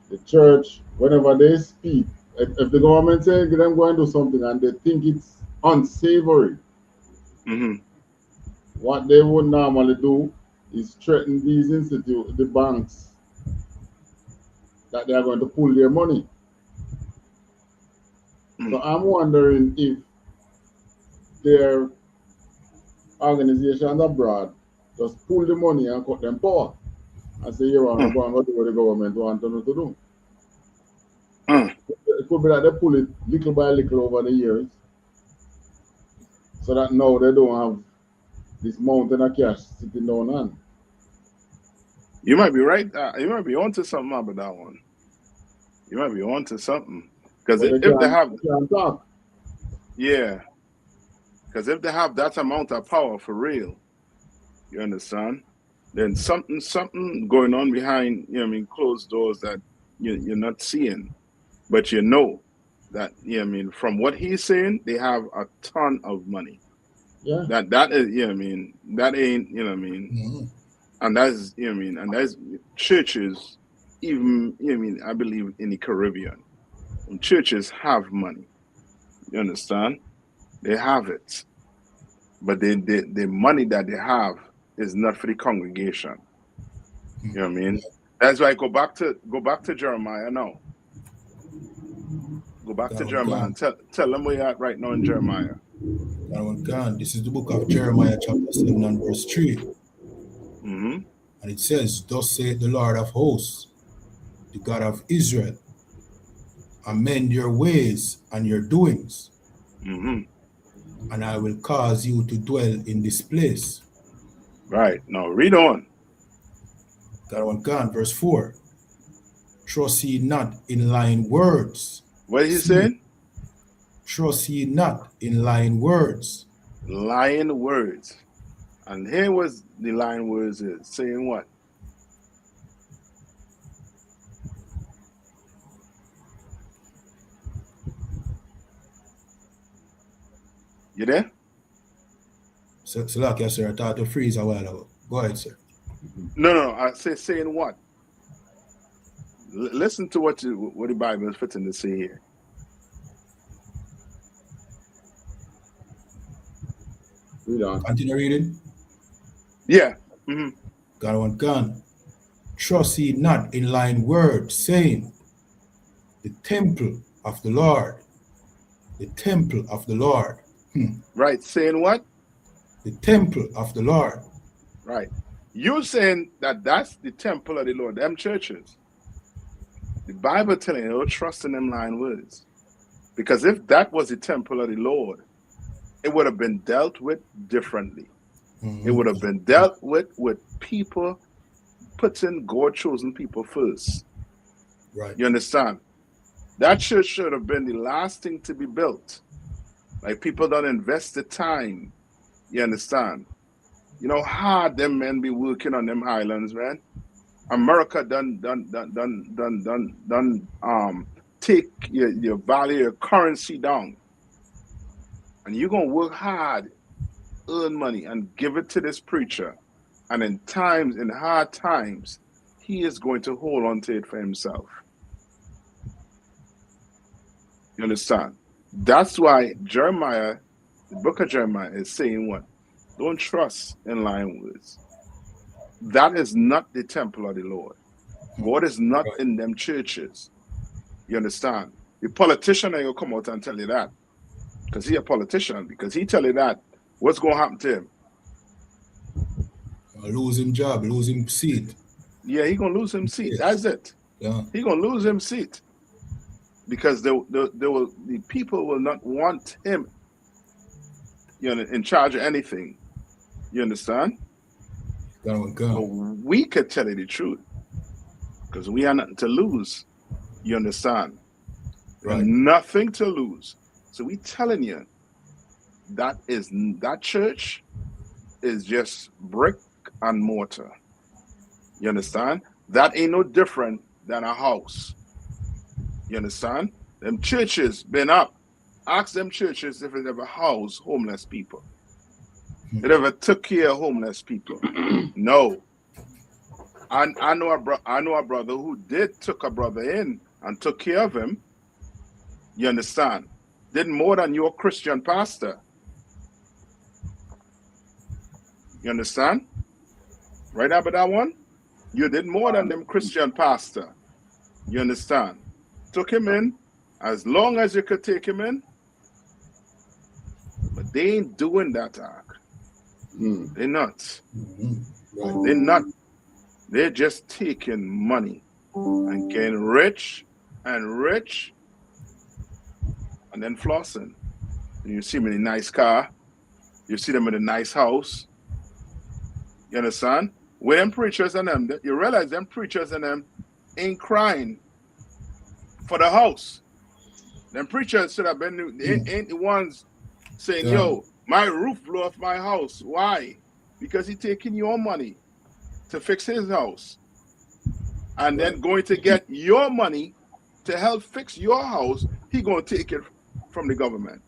the church, whenever they speak, if the government say them go and do something and they think it's unsavory, what they would normally do is threaten these institutes, the banks, that they are going to pull their money. So I'm wondering if their organizations abroad just pull the money and cut them power and say, you want to go and do what the government want them to do. It could be that they pull it little by little over the years, so that now they don't have this mountain of cash sitting down on. You might be right. You might be onto something about that one. You might be onto something. Because if they have, yeah, because if they have that amount of power for real, you understand, then something going on behind, you know what I mean, closed doors that you're not seeing, but you know that, you know what I mean, from what he's saying, they have a ton of money. Yeah. That is, you know what I mean, that ain't, you know what I mean, and that's, you know what I mean, and that's churches, even, you know what I mean, I believe in the Caribbean. And churches have money. You understand? They have it. But the money that they have is not for the congregation. You know what I mean? That's why go back to Jeremiah now. Go back to Jeremiah and tell them where you're at right now in Jeremiah. This is the book of Jeremiah chapter 7 and verse 3. And it says, thus saith the Lord of hosts, the God of Israel, amend your ways and your doings, and I will cause you to dwell in this place. Right. Now read on. Verse 4. Trust ye not in lying words. What is he saying? Trust ye not in lying words. Lying words. And here was the lying words is saying what? You there? So like I sir, I thought to freeze a while ago. Go ahead, sir. No. I say saying what? Listen to what the Bible is fitting to say here. Read on. Continue reading. Yeah. God. Trust ye not in lying words, saying, the temple of the Lord. The temple of the Lord. Right. Saying what? The temple of the Lord. Right. You're saying that that's the temple of the Lord, them churches. The Bible telling you, don't trust in them lying words. Because if that was the temple of the Lord, it would have been dealt with differently. It would have been dealt with people putting God-chosen people first. Right. You understand? That church should have been the last thing to be built. Like, people don't invest the time. You understand? You know how hard them men be working on them islands, man. America done take your value, your currency down. And you're gonna work hard, earn money, and give it to this preacher. And in hard times, he is going to hold on to it for himself. You understand? That's why Jeremiah, the book of Jeremiah, is saying what? Don't trust in lying words. That is not the temple of the Lord. God is not in them churches. You understand? The politician ain't gonna come out and tell you that. Because he a politician. Because he tell you that, what's gonna happen to him? Lose him job, lose him seat. Yeah, he gonna lose him seat. Yes. That's it. Yeah. He gonna lose him seat. Because the people will not want him, in charge of anything. You understand? But we could tell you the truth. Because we have nothing to lose. You understand? Right. Nothing to lose. So we telling you that church is just brick and mortar. You understand? That ain't no different than a house. You understand? Them churches been up. Ask them churches if it ever housed homeless people. It ever took care of homeless people. No. I know a brother who took a brother in and took care of him. You understand? Did more than your Christian pastor. You understand? Right about that one? You did more than them Christian pastor. You understand? Took him in as long as you could take him in. But they ain't doing that, Ark. They're not. Right. They're not. They're just taking money and getting rich and rich and then flossing. And you see them in a nice car. You see them in a nice house. You understand? With them preachers and them, you realize them preachers and them ain't crying for the house. Them preachers should have been, ain't the ones saying, yo, my roof blew off my house. Why? Because he taking your money to fix his house. And then going to get your money to help fix your house, he going to take it from the government.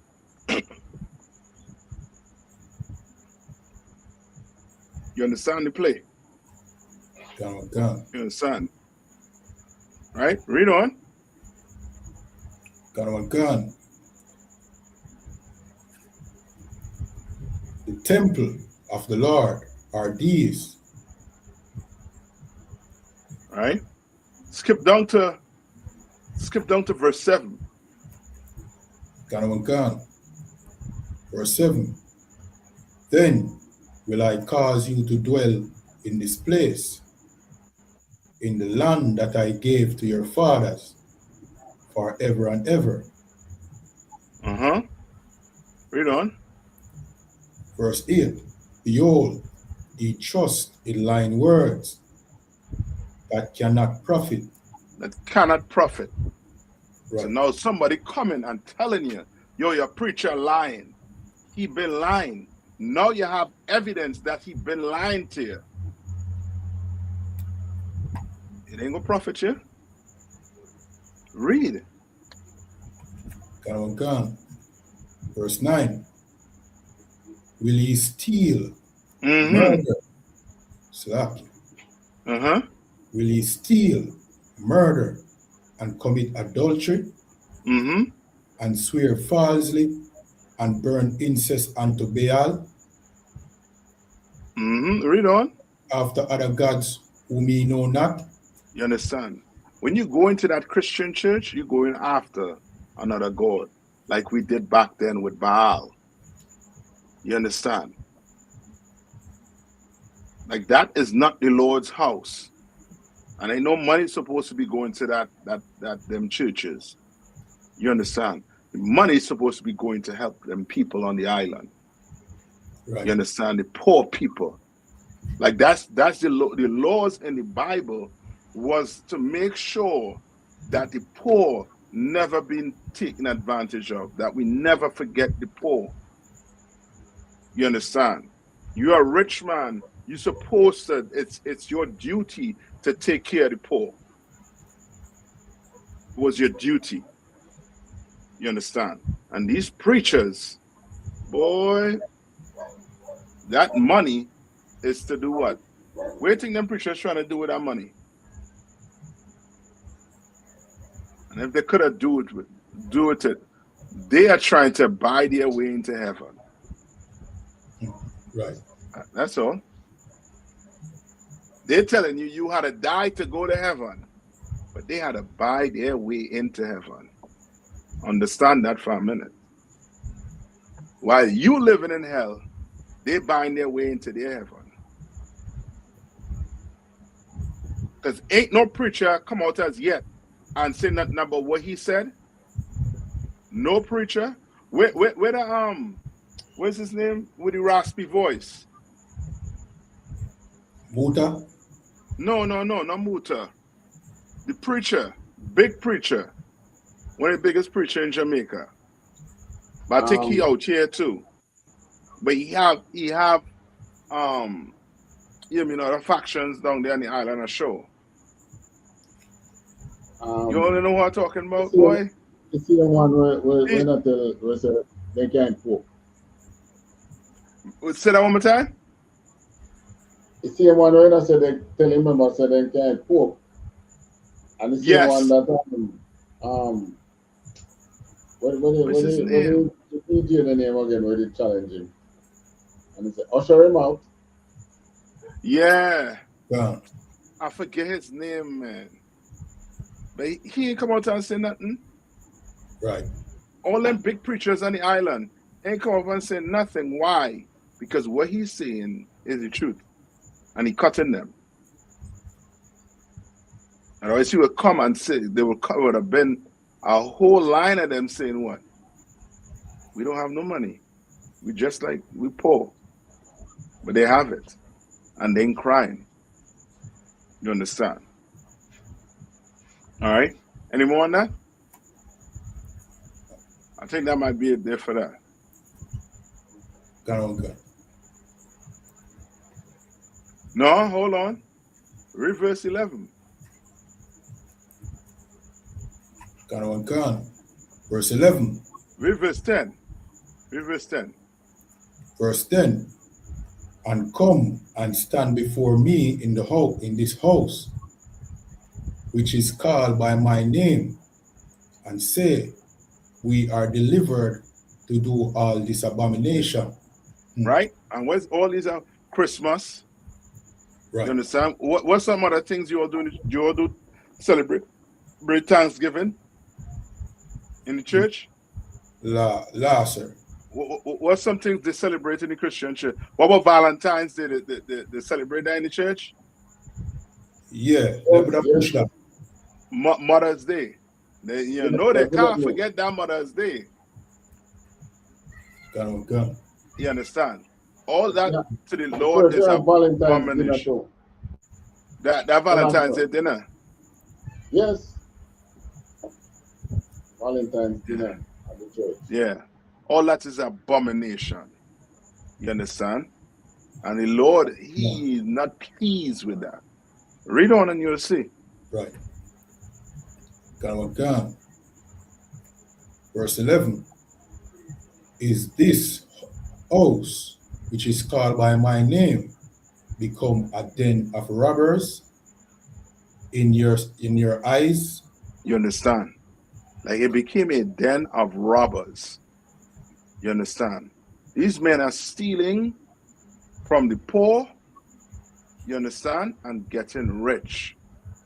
You understand the play? You understand? Right? Read on. The temple of the Lord are these. Right? Skip down to verse 7. Verse 7. Then will I cause you to dwell in this place, in the land that I gave to your fathers, forever and ever. Read on. Verse 8. Behold, ye trust in lying words that cannot profit. That cannot profit. Right. So now somebody coming and telling you, yo, your preacher lying. He been lying. Now you have evidence that he been lying to you. It ain't gonna profit you. Read. Verse 9. Will ye steal, murder, slap you. Will ye steal, murder, and commit adultery, and swear falsely, and burn incense unto Baal? Read on. After other gods whom ye know not. You understand? When you go into that Christian church, you're going after another god, like we did back then with Baal. You understand? Like, that is not the Lord's house. And I know money's supposed to be going to them churches. You understand? The money's supposed to be going to help them people on the island. Right. You understand? The poor people. Like that's the laws in the Bible was to make sure that the poor never been taken advantage of, that we never forget the poor. You understand? You're a rich man. You're supposed to, it's your duty to take care of the poor. It was your duty. You understand? And these preachers, boy, that money is to do what? Where do you think them preachers trying to do with that money? And if they could have do it, they are trying to buy their way into heaven. Right. That's all. They're telling you had to die to go to heaven, but they had to buy their way into heaven. Understand that for a minute. While you living in hell, they buying their way into their heaven. Because ain't no preacher come out as yet and say nothing about what he said. No preacher. Where the what's his name with the raspy voice? Muta? No, not Muta. The preacher, big preacher, one of the biggest preacher in Jamaica. But I think he out here too. But he have the factions down there on the island of show. You only know what I'm talking about, boy? You see the one where not where say they can't poke. Say that one more time. You see the one where I said they tell him members say they can't poke. And you see the one that what's his name? What the name again where they challenge him? And he said, usher him out. Yeah. Yeah. I forget his name, man. But he ain't come out and say nothing. Right. All them big preachers on the island ain't come up and say nothing. Why? Because what he's saying is the truth. And he cutting them. Otherwise he would come and say, would have been a whole line of them saying what? We don't have no money. We poor. But they have it. And they ain't crying. You understand? All right. Any more on that? I think that might be it there for that. Okay. No, hold on. Read verse 11. Verse 11. Read verse 10. Read verse 10. Verse 10. And come and stand before me in this house, which is called by my name, and say, we are delivered to do all this abomination. Right? And where's all these Christmas? Right. You understand? What's some other things you all do? You all do celebrate Thanksgiving in the church? Sir. What's some things they celebrate in the Christian church? What about Valentine's Day? They celebrate that in the church? Yeah. Mother's Day. They can't forget that Mother's Day. You understand? All that to the Lord is a abomination. That Valentine's Day dinner. Yes. Valentine's dinner at the church. Yeah. All that is abomination. You understand? And the Lord, he is not pleased with that. Read on and you'll see. Right. Verse 11. Is this house, which is called by my name, become a den of robbers in your eyes? You understand? Like it became a den of robbers. You understand? These men are stealing from the poor, you understand, and getting rich.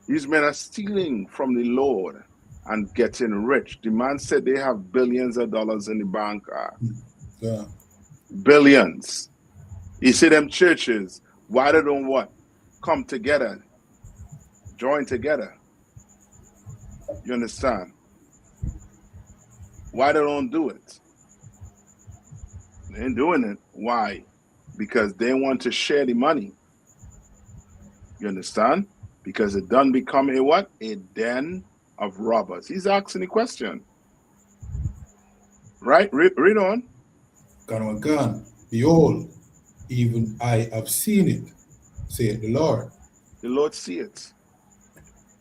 These men are stealing from the Lord and getting rich. The man said they have billions of dollars in the bank. Yeah. Billions. You see them churches, why they don't what? Come together. Join together. You understand? Why they don't do it? They ain't doing it. Why? because they want to share the money. You understand? Because it done become a what? A den of robbers. He's asking the question. Right? Read on. Gone. Behold, even I have seen it, saith the Lord. The Lord see it.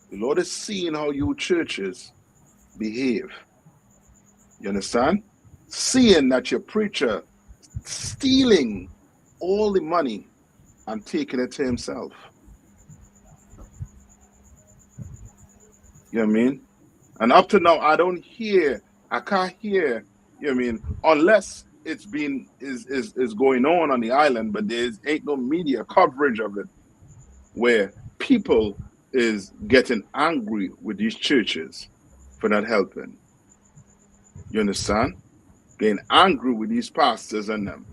The Lord is seeing how you churches behave. You understand? Seeing that your preacher stealing all the money and taking it to himself. You know what I mean? And up to now, I can't hear, you know what I mean, unless it's been is going on the island, but ain't no media coverage of it where people is getting angry with these churches for not helping. You understand? Getting angry with these pastors and them.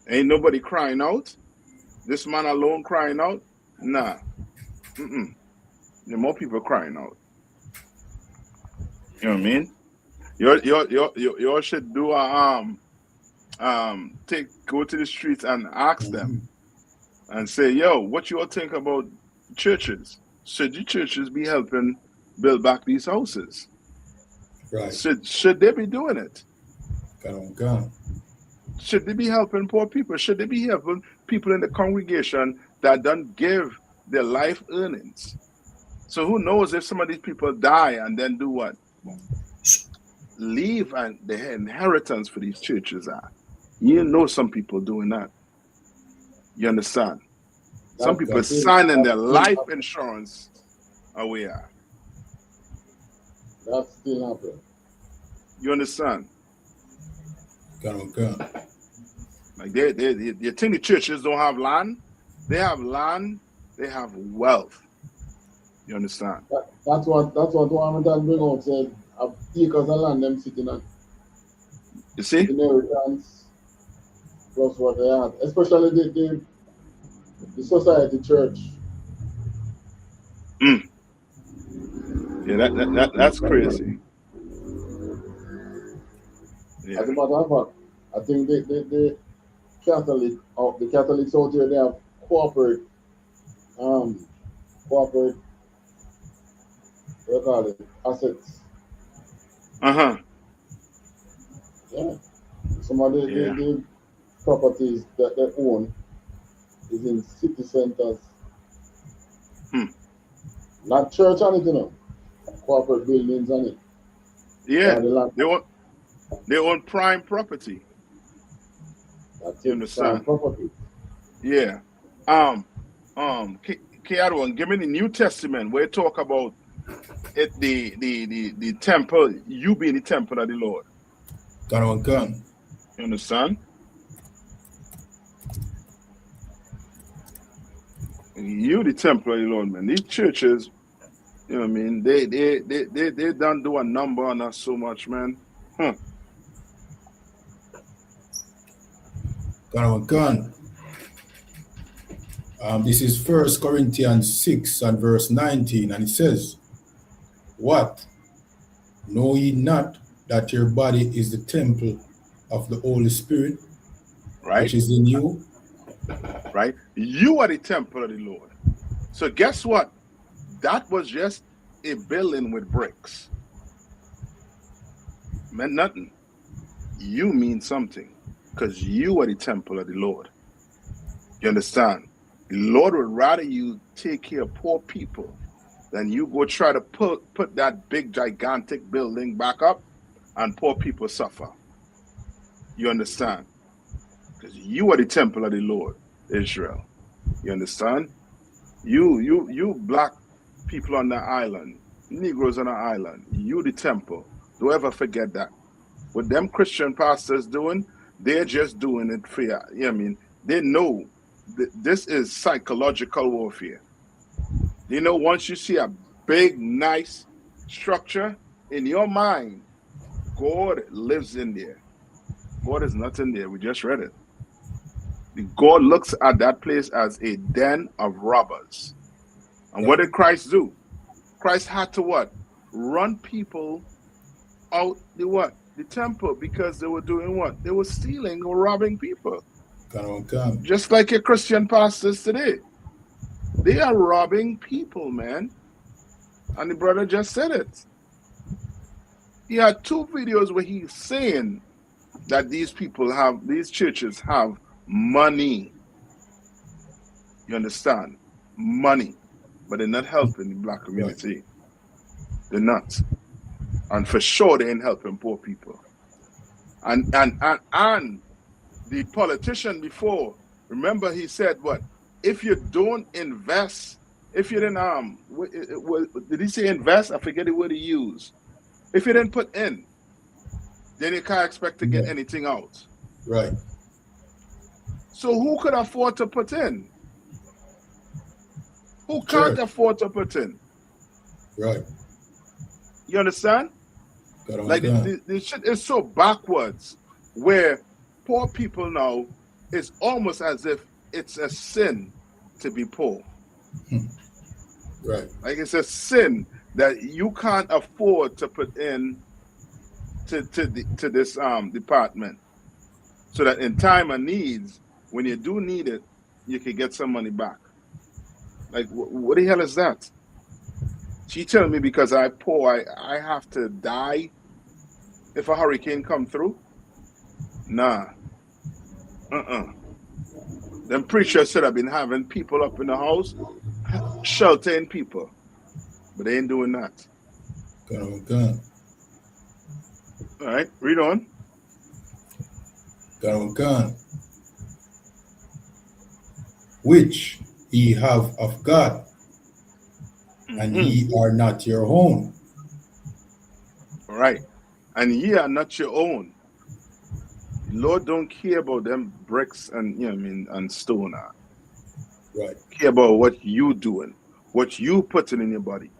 Ain't nobody crying out. This man alone crying out? Nah. There are more people crying out. You know what I mean? You should do a go to the streets and ask them and say, yo, what you all think about churches? Should the churches be helping build back these houses? Right. Should they be doing it? Gone. Should they be helping poor people? Should they be helping people in the congregation that don't give their life earnings? So who knows if some of these people die and then do what? Leave and the inheritance for these churches are. You know some people doing that. You understand? Some people signing their life insurance away. That's still happening. You understand? Gone. Like you think the churches don't have land? They have land. They have wealth. You understand? That's what Warrington bring out said. Have acres of land them sitting on. You see? Inheritance plus what they have, especially the society church. Yeah, that's crazy. Yeah. As a matter of fact, I think the Catholics out here, they have corporate what do you call it, assets. Uh-huh. Yeah. Some of the properties that they own is in city centers. Not church on it, you know. Corporate buildings on it. Yeah. They own prime property. That's You understand? Prime property. Yeah. K-Adwan, give me the New Testament where it talk about it the temple, you being the temple of the Lord. Gone. You understand? You the temple of the Lord, man. These churches, you know what I mean? They don't do a number on us so much, man. Gone. This is 1 Corinthians 6 and verse 19, and it says, what? Know ye not that your body is the temple of the Holy Spirit, right, which is in you? Right? You are the temple of the Lord. So guess what? That was just a building with bricks. Meant nothing. You mean something because you are the temple of the Lord. You understand? The Lord would rather you take care of poor people than you go try to put that big, gigantic building back up and poor people suffer. You understand? Because you are the temple of the Lord, Israel. You understand? You black people on the island, Negroes on the island, you the temple. Don't ever forget that. What them Christian pastors doing, they're just doing it for you. You know what I mean? They know this is psychological warfare. You know, once you see a big, nice structure in your mind, God lives in there. God is not in there. We just read it. God looks at that place as a den of robbers. And what did Christ do? Christ had to what? Run people out the what? The temple, because they were doing what? They were stealing or robbing people. Just like your Christian pastors today. They are robbing people, man. And the brother just said it. He had 2 videos where he's saying that these churches have money. You understand? Money. But they're not helping the black community. Right. They're not. And for sure they ain't helping poor people. And the politician before, remember he said what? If you don't invest, if you didn't did he say invest? I forget the word he used. If you didn't put in, then you can't expect to get anything out. Right. So who could afford to put in? Who can't afford to put in? Right. You understand? Like the shit is so backwards where poor people now, it's almost as if it's a sin to be poor. Right. Like it's a sin that you can't afford to put in to this department, so that in time of needs, when you do need it, you can get some money back. Like what the hell is that? She telling me because I'm poor, I have to die if a hurricane come through? Nah. Them preachers should have been having people up in the house, sheltering people. But they ain't doing that. Go. All right, read on. Go. Which ye have of God, and ye are not your own. All right. And ye are not your own. The Lord don't care about them bricks and and stone. Right. Care about what you doing, what you putting in your body.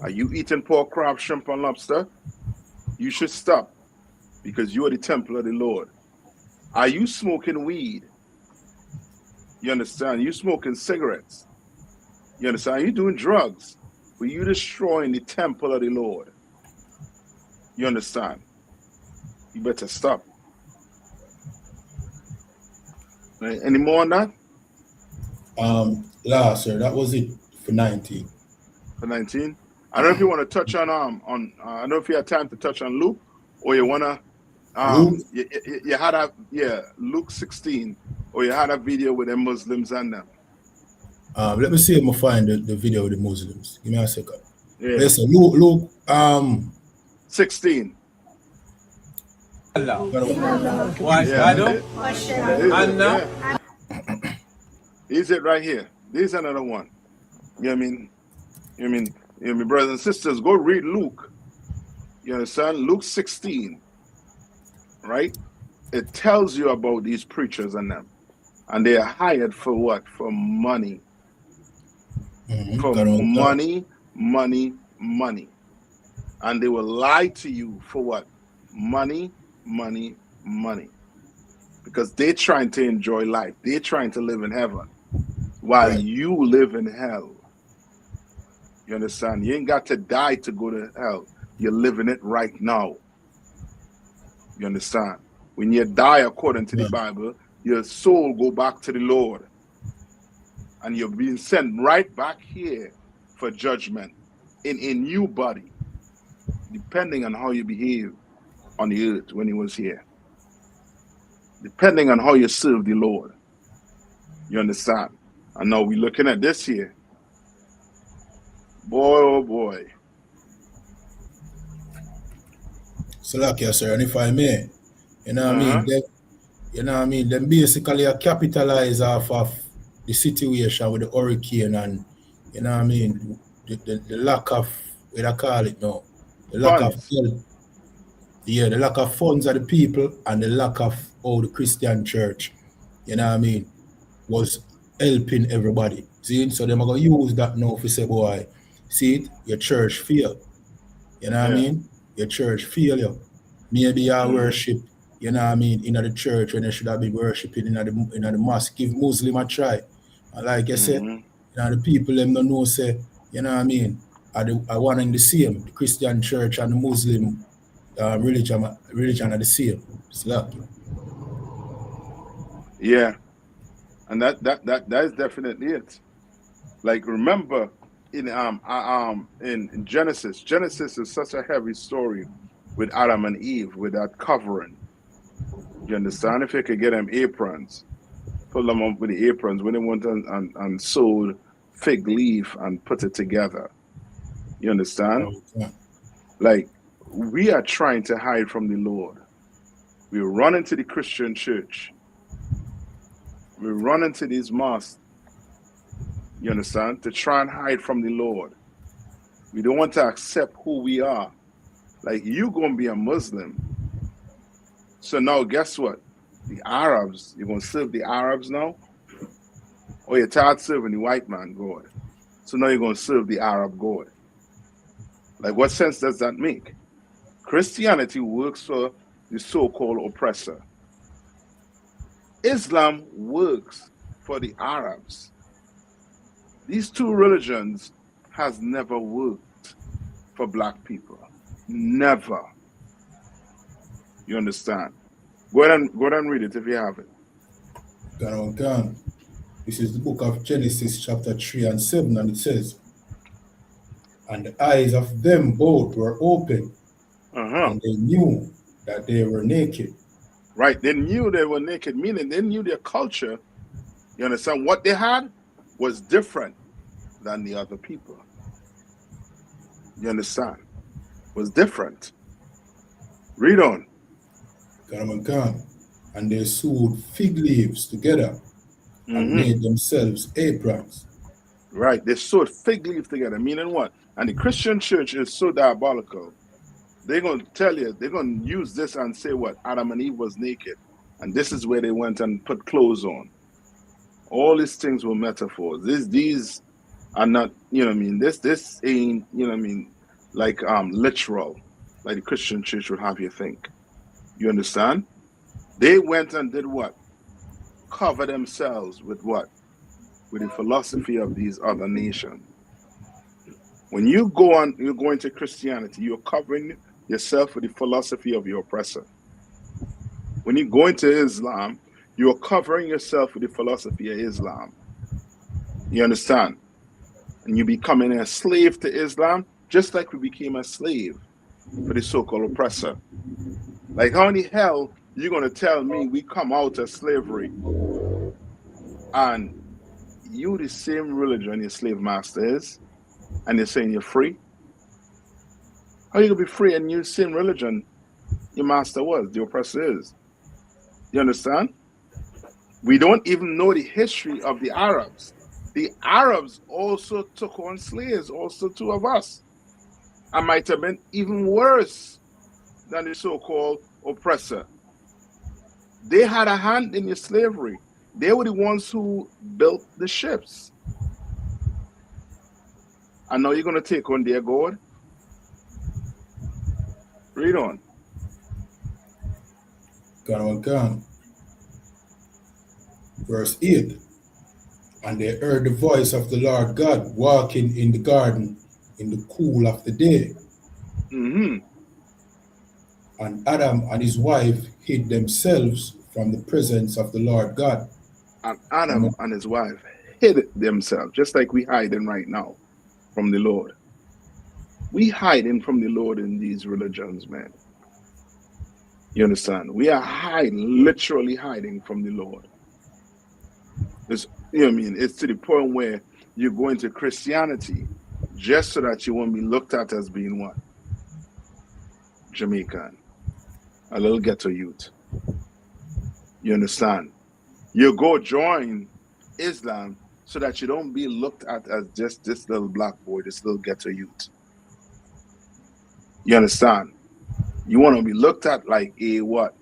Are you eating pork, crab, shrimp, and lobster? You should stop, because you are the temple of the Lord. Are you smoking weed? You understand? You smoking cigarettes? You understand? You doing drugs, but you destroying the temple of the Lord. You understand? You better stop. Right. Any more on that? Last, sir, that was it for 19. For 19? I don't know if you want to touch on I don't know if you have time to touch on Luke, or you wanna Luke? You had Luke 16, or you had a video with the Muslims and them. Let me see if I find the video with the Muslims. Give me a second. Yeah. Listen, Luke 16. Is it right here? This is another one. You know what I mean? You know what I mean, brothers and sisters, go read Luke. You understand? Luke 16. Right? It tells you about these preachers and them. And they are hired for what? For money. For money. And they will lie to you for what? Money. Because they're trying to enjoy life. They're trying to live in heaven while you live in hell. You understand? You ain't got to die to go to hell. You're living it right now. You understand? When you die according to the Bible, your soul go back to the Lord. And you're being sent right back here for judgment in a new body, depending on how you behave on the earth when he was here. Depending on how you serve the Lord. You understand? And now we're looking at this here. Boy, oh boy. So like you, sir, and if I may, you know what I mean? Them basically capitalize off of the situation with the hurricane and, you know what I mean, the lack of, what I call it now, the lack of the lack of funds of the people and the lack of how the Christian church, you know what I mean, was helping everybody. See, so they're going to use that now to say, boy, see it, your church fail. You know what I mean? Your church fail you. Maybe your worship, you know what I mean, in the church when they should have been worshiping in the mosque. Give Muslim a try. And like I said, you know, the people them don't know, say, you know what I mean, are one and the same. The Christian church and the Muslim religion are the same. It's lucky. Yeah. And that is definitely it. Like, remember in Genesis is such a heavy story with Adam and Eve with that covering. You understand? If you could get them aprons, pull them up with the aprons when they went and sewed fig leaf and put it together. You understand? Like, we are trying to hide from the Lord. We run into the Christian church. We run into these mosques, you understand, to try and hide from the Lord. We don't want to accept who we are. Like, you going to be a Muslim. So now, guess what? The Arabs, you're going to serve the Arabs now? Or you're tired serving the white man God? So now you're going to serve the Arab God. Like, what sense does that make? Christianity works for the so-called oppressor. Islam works for the Arabs. These two religions has never worked for black people. Never. You understand? Go ahead and read it if you have it. This is the book of Genesis chapter 3 and 7, and it says, and the eyes of them both were open, and they knew that they were naked. Right, they knew they were naked, meaning they knew their culture. You understand? What they had was different than the other people. You understand? Was different. Read on. And they sewed fig leaves together and made themselves aprons. Right, they sewed fig leaves together, meaning what? And the Christian church is so diabolical. They're going to tell you, they're going to use this and say what? Adam and Eve was naked. And this is where they went and put clothes on. All these things were metaphors. These are not, you know what I mean? This ain't, you know what I mean, like literal, like the Christian church would have you think. You understand? They went and did what? Cover themselves with what? With the philosophy of these other nations. When you go into Christianity, you're covering yourself with the philosophy of your oppressor. When you go into Islam, you're covering yourself with the philosophy of Islam. You understand? And you becoming a slave to Islam, just like we became a slave for the so-called oppressor. Like, how in the hell you going to tell me we come out of slavery and you the same religion your slave master is, and you're saying you're free? How are you going to be free and you the same religion your master was, the oppressor is? You understand? We don't even know the history of the Arabs. The Arabs also took on slaves, also two of us. And might have been even worse than the so-called oppressor. They had a hand in your slavery. They were the ones who built the ships. And now you're going to take on their God? Read on. Verse 8. And they heard the voice of the Lord God walking in the garden in the cool of the day. And Adam and his wife hid themselves from the presence of the Lord God. And Adam and his wife hid themselves, just like we hiding right now from the Lord. We hiding from the Lord in these religions, man. You understand? We are hiding, literally hiding from the Lord. It's, you know what I mean? It's to the point where you go into Christianity just so that you won't be looked at as being what? Jamaican. A little ghetto youth. You understand? You go join Islam so that you don't be looked at as just this little black boy, this little ghetto youth. You understand? You want to be looked at like a what?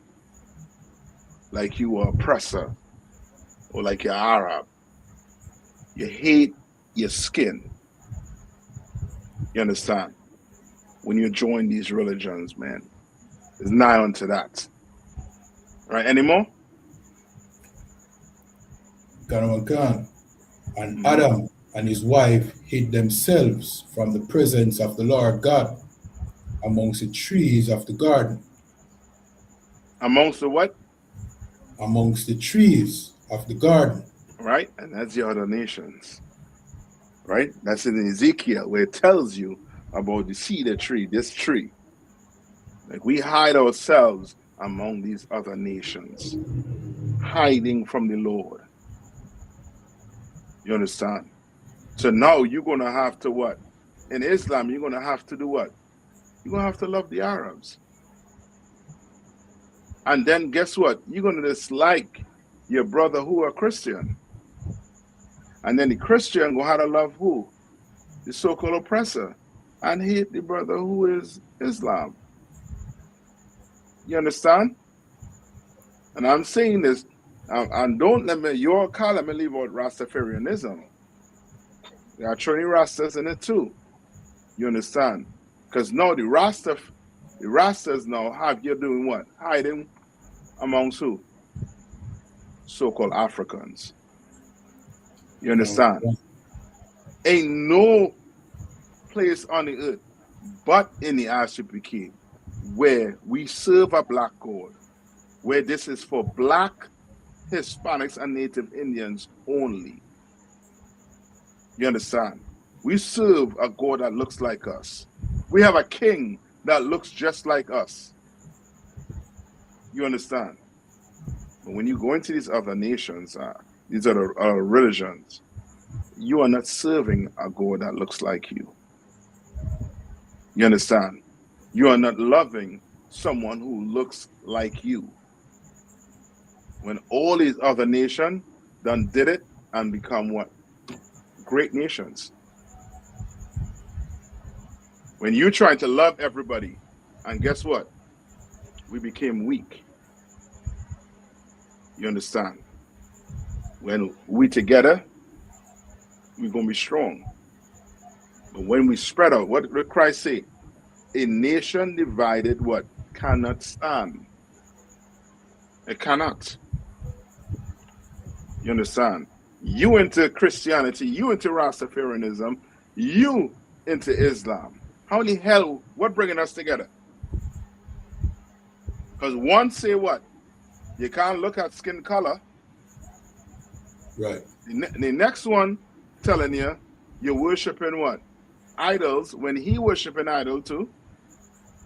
Like you are oppressor or like you're Arab. You hate your skin. You understand? When you join these religions, man, it's nigh unto that. Right? Anymore? And Adam and his wife hid themselves from the presence of the Lord God amongst the trees of the garden. Amongst the what? Amongst the trees of the garden. right? And that's the other nations, right? That's in Ezekiel where it tells you about the cedar tree, this tree. Like we hide ourselves among these other nations, hiding from the Lord. You understand? So now you're going to have to what? In Islam, you're going to have to do what? You're going to have to love the Arabs. And then guess what? You're going to dislike your brother who are Christian. And then the Christian going to have to love who? The so-called oppressor. And hate the brother who is Islam. You understand? And I'm saying this, and don't let me, your column leave out Rastafarianism. There are Trini Rastas in it too. You understand? Because now the Rastas now have you doing what? Hiding amongst who? So-called Africans. You understand? Ain't no place on the earth but in the RCPK where we serve a black God, where this is for black Hispanics and Native Indians only. You understand? We serve a God that looks like us. We have a king that looks just like us. You understand? But when you go into these other nations, these other religions, you are not serving a God that looks like you. You understand? You are not loving someone who looks like you. When all these other nations done did it and become what? Great nations. When you try to love everybody, and guess what? We became weak. You understand? When we together, we're going to be strong. But when we spread out, what did Christ say? A nation divided what? Cannot stand. It cannot. You understand? You into Christianity, you into Rastafarianism, you into Islam. How the hell, what bringing us together? Because one say what? You can't look at skin color. Right. The next one telling you, you're worshiping what? Idols, when he worshiping idol too.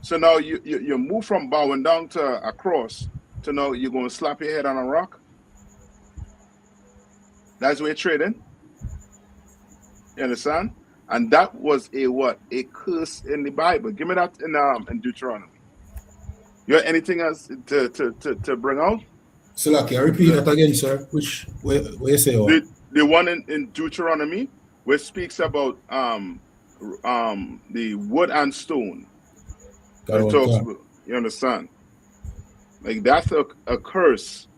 So now you move from bowing down to a cross to now you're going to slap your head on a rock. That's where you're trading. You understand? And that was a what? A curse in the Bible. Give me that in Deuteronomy. You have anything else to bring out? So, can I repeat that again, sir? Which where you say what? The one in Deuteronomy where it speaks about the wood and stone. You understand? Like that's a curse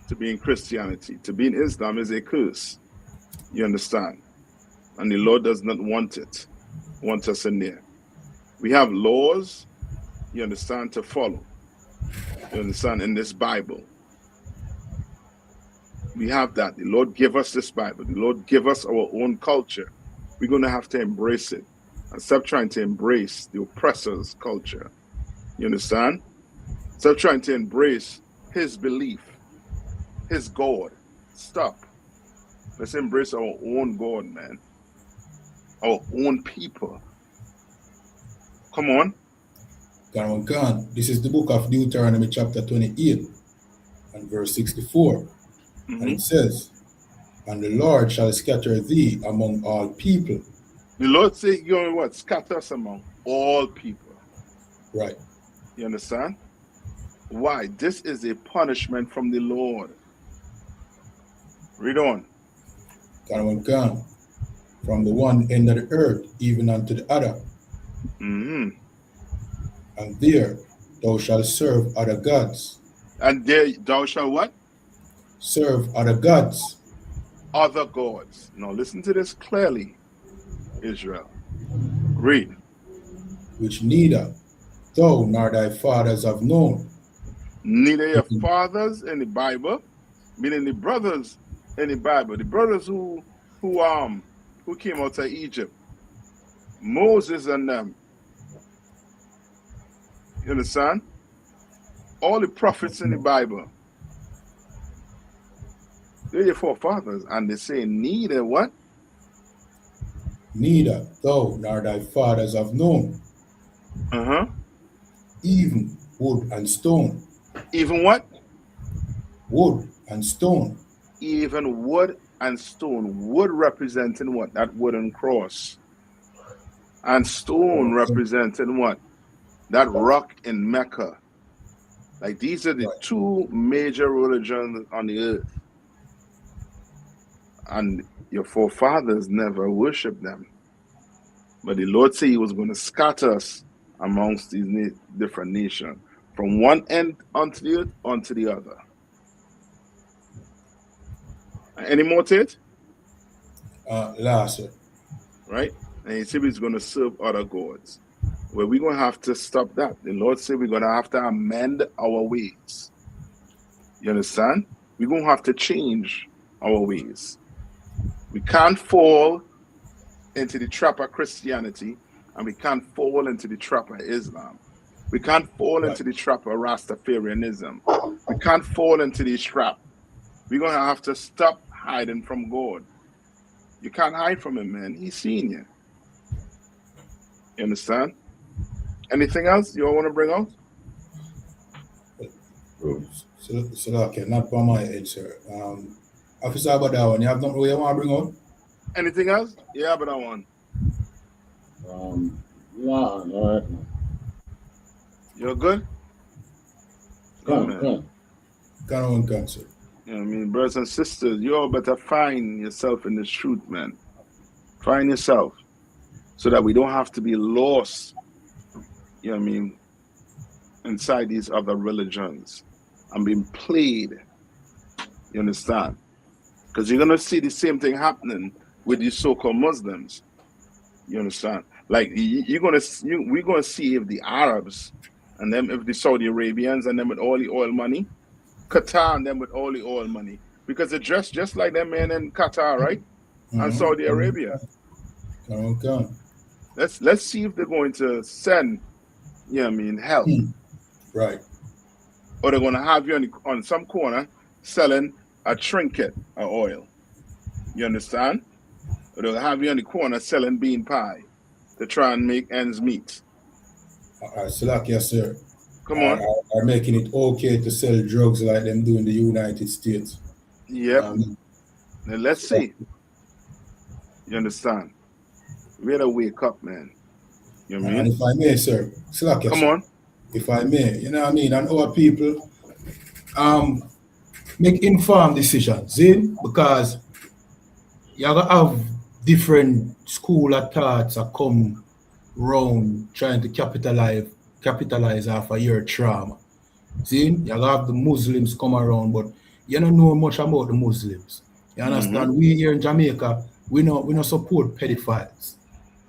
to be in Christianity. To be in Islam is a curse. You understand? And the Lord does not want us in there. We have laws, you understand, to follow. You understand, in this Bible. We have that. The Lord give us this Bible. The Lord give us our own culture. We're going to have to embrace it and stop trying to embrace the oppressor's culture. You understand? Stop trying to embrace his belief, his God. Stop. Let's embrace our own God, man. Our own people. Come on. God. This is the book of Deuteronomy chapter 28 and verse 64. Mm-hmm. And it says, and the Lord shall scatter thee among all people. The Lord say, you're going to what? Scatter us among all people. Right. You understand? Why? This is a punishment from the Lord. Read on. God. From the one end of the earth even unto the other. Mm-hmm. And there thou shalt serve other gods. And there thou shalt what? Serve other gods. Other gods. Now listen to this clearly, Israel. Read. Which neither thou nor thy fathers have known. Neither your fathers in the Bible, meaning the brothers in the Bible, the brothers who came out of Egypt, Moses and them. You understand? All the prophets in the Bible. They're your forefathers. And they say, neither what? Neither thou nor thy fathers have known, even wood and stone. Even what? Wood and stone. Even wood and stone. Wood representing what? That wooden cross. And stone representing what? That rock in Mecca. Like these are the two major religions on the earth. And your forefathers never worshiped them. But the Lord said he was going to scatter us amongst these different nations, from one end onto the earth onto the other. Any more to it? Last, sir. Right? And he said he's going to serve other gods. Well, we're going to have to stop that. The Lord said we're going to have to amend our ways. You understand? We're going to have to change our ways. We can't fall into the trap of Christianity, and we can't fall into the trap of Islam. We can't fall into the trap of Rastafarianism. We can't fall into this trap. We're going to have to stop hiding from God. You can't hide from him, man. He's seen you. You understand? Anything else you all want to bring out? So okay, not by my head, sir. Officer Abadawan, you have nothing you want to bring out? Anything else? Yeah, but I want. No. You're good? Come. Can, sir. You know what I mean? Brothers and sisters, you all better find yourself in this truth, man. Find yourself so that we don't have to be lost, you know what I mean, inside these other religions and being played. You understand? Because you're going to see the same thing happening with these so-called Muslims. You understand? Like we're going to see if the Arabs and them, if the Saudi Arabians and them with all the oil money, Qatar and them with all the oil money, because they dress just like them men in Qatar, right? And Saudi Arabia. Okay. Let's see if they're going to send, you know what I mean, help. Right. Or they're going to have you on some corner selling a trinket of oil. You understand? Or they'll have you on the corner selling bean pie to try and make ends meet. Salakia, sir. Come on. Are making it okay to sell drugs like them do in the United States. Yep. Now let's see. You understand? We gotta wake up, man. You know what I mean? And if I may, sir, Salakia, come sir, on. If I may, you know what I mean? And our people make informed decisions, because you gotta have different school of thoughts that come round trying to capitalize off of your trauma. See, you have the Muslims come around, but you don't know much about the Muslims. You understand? We here in Jamaica, we don't support pedophiles.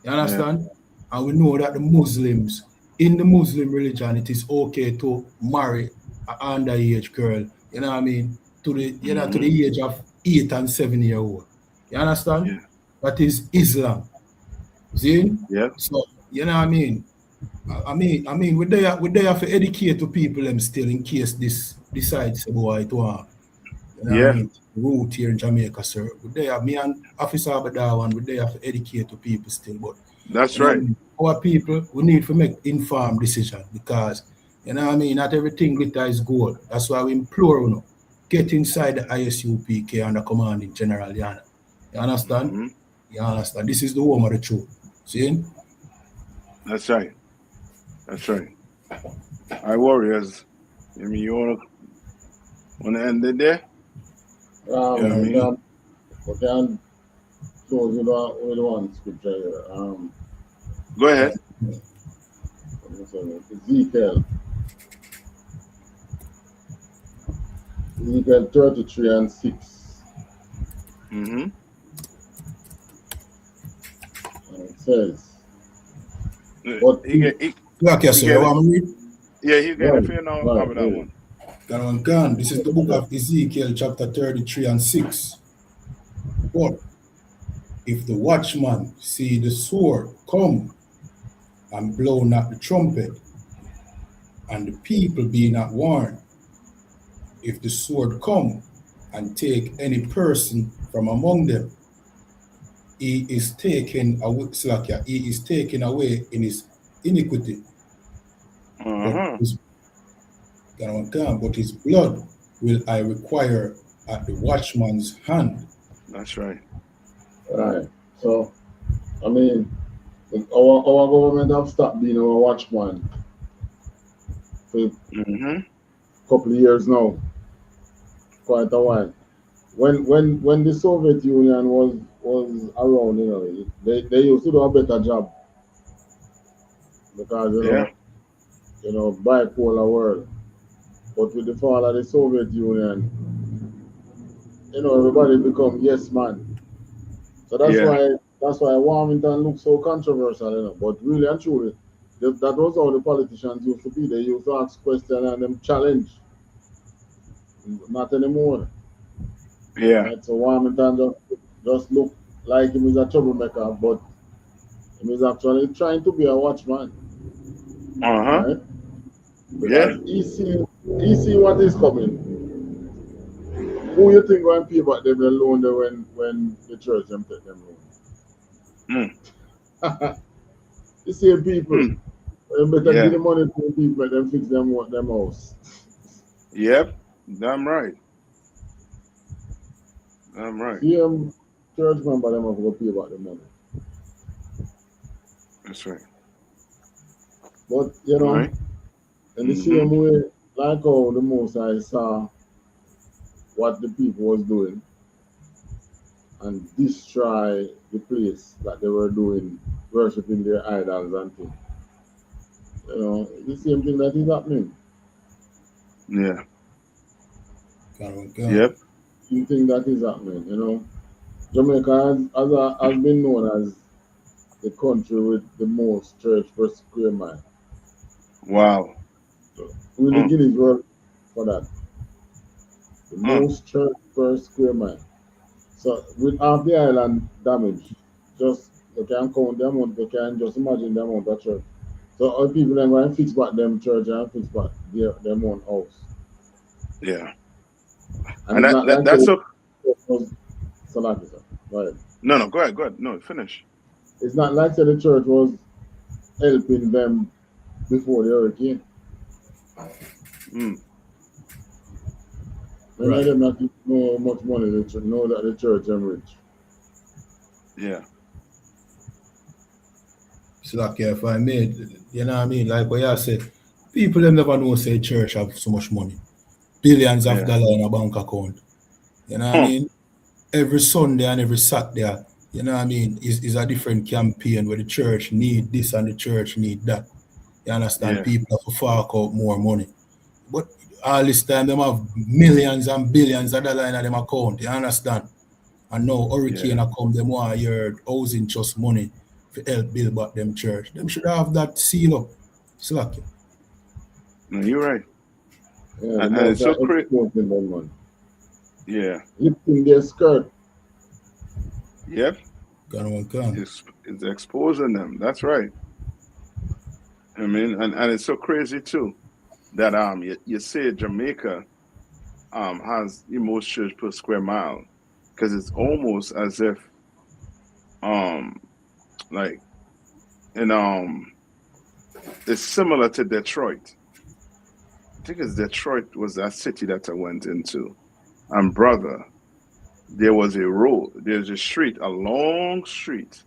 You understand? Yeah. And we know that the Muslims, in the Muslim religion, it is okay to marry an underage girl, you know what I mean, to the age of 8 and 7 year old. You understand? Yeah. That is Islam. See? Yeah. So, you know what I mean? I mean, we there have to educate the people them still in case this decides to go out to you know what I mean, route here in Jamaica, sir. We there, me and Officer Abadawan, we there have to educate the people still, but that's right. Our people, we need to make informed decision, because you know what I mean, not everything glitter is gold. That's why we implore you, get inside the ISUPK under commanding General Yana. You understand? You understand? This is the home of the truth. See? That's right. That's right. All right, warriors. I mean, you want to end it there? We can close with one scripture here. Go ahead. Ezekiel 33 and 6. And it says, but he get it for you now. Right, that one can. This is the book of Ezekiel, chapter 33 and 6. But if the watchman see the sword come and blow not the trumpet, and the people be not warned, if the sword come and take any person from among them, he is taken away, he is taken away in his iniquity. But his blood will I require at the watchman's hand. That's right. Right. So, I mean, our government have stopped being our watchman for a couple of years now, quite a while. When the Soviet Union was around, they used to do a better job because bipolar world. But with the fall of the Soviet Union, everybody become yes man. So that's why Warmington looks so controversial, But really and truly, that was how the politicians used to be. They used to ask questions and them challenge. Not anymore. Yeah. Right? So Warmington just look like him is a troublemaker, but he is actually trying to be a watchman. Right? Because he see what is coming. Who you think going to pay back them loan when the church them take them loan? The same people. You better give the money to the people and then fix them house. Yep. Damn right. Damn right. Same church member them have to pay back the money. That's right. But in the same way, like how the most I saw what the people was doing and destroy the place that they were doing, worshiping their idols and things. The same thing that is happening. Yeah. Yep. You think that is happening, Jamaica has been known as the country with the most church per square mile. Wow. We're the Guinness World for that. The most church per square mile. So with half the island damaged, just they can count the amount, they can just imagine the amount of church. So all people then go and fix back them church and fix back their own house. Yeah. And that's so. Right. No, go ahead. No, finish. It's not like the church was helping them before the hurricane. Many of them not know how much money they know that the church is rich. Yeah. So if I made, you know what I mean? Like what you said, people them never know say church have so much money. Billions of dollars in a bank account. You know what I mean? Every Sunday and every Saturday, you know what I mean, is a different campaign where the church need this and the church need that. You understand? People have to fork out more money. But all this time, them have millions and billions of dollars in them account. You understand? And now hurricane come, them want your housing trust money to help build back them church. Them should have that seal up. Slack. No, you're right. Yeah, and it's so crazy. Yeah. Lifting their skirt. Yep. It's exposing them. That's right. I mean, and it's so crazy too that you say Jamaica has the most church per square mile, because it's almost as if like it's similar to Detroit. I think it's Detroit was that city that I went into. And brother, there was a road, there's a street, a long street,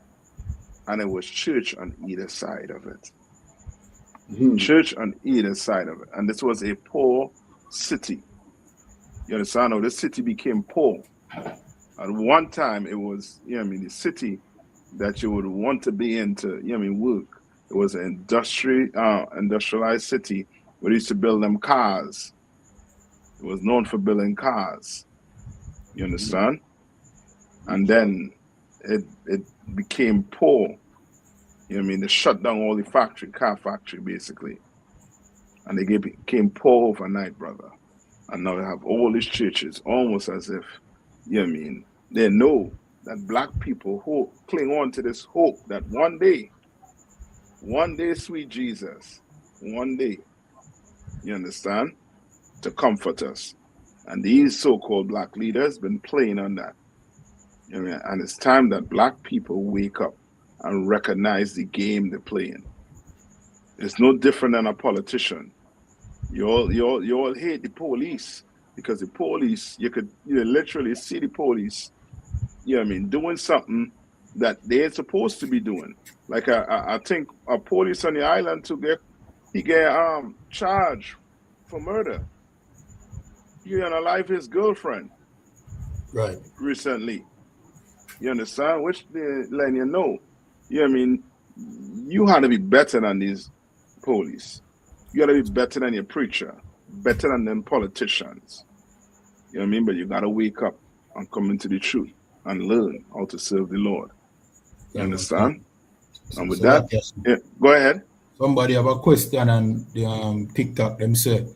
and it was church on either side of it. Church on either side of it. And this was a poor city. You understand? Now, this city became poor. At one time, it was, the city that you would want to be in to, work. It was an industrialized city where they used to build them cars. It was known for building cars. You understand? And then it became poor. They shut down all the car factory, basically. And they became poor overnight, brother. And now they have all these churches, almost as if, they know that black people cling on to this hope that one day, sweet Jesus, one day, you understand, to comfort us. And these so-called black leaders been playing on that. You know, and it's time that black people wake up and recognize the game they're playing. It's no different than a politician. You all hate the police because the police, you could literally see the police, doing something that they're supposed to be doing. Like I think a police on the island he get charged for murder. He unalive his girlfriend. Right. Recently. You understand? Which they letting you know. You had to be better than these police. You gotta be better than your preacher, better than them politicians. You know what I mean? But you gotta wake up and come into the truth and learn how to serve the Lord. You understand? And with that, go ahead. Somebody have a question on the TikTok. Them say,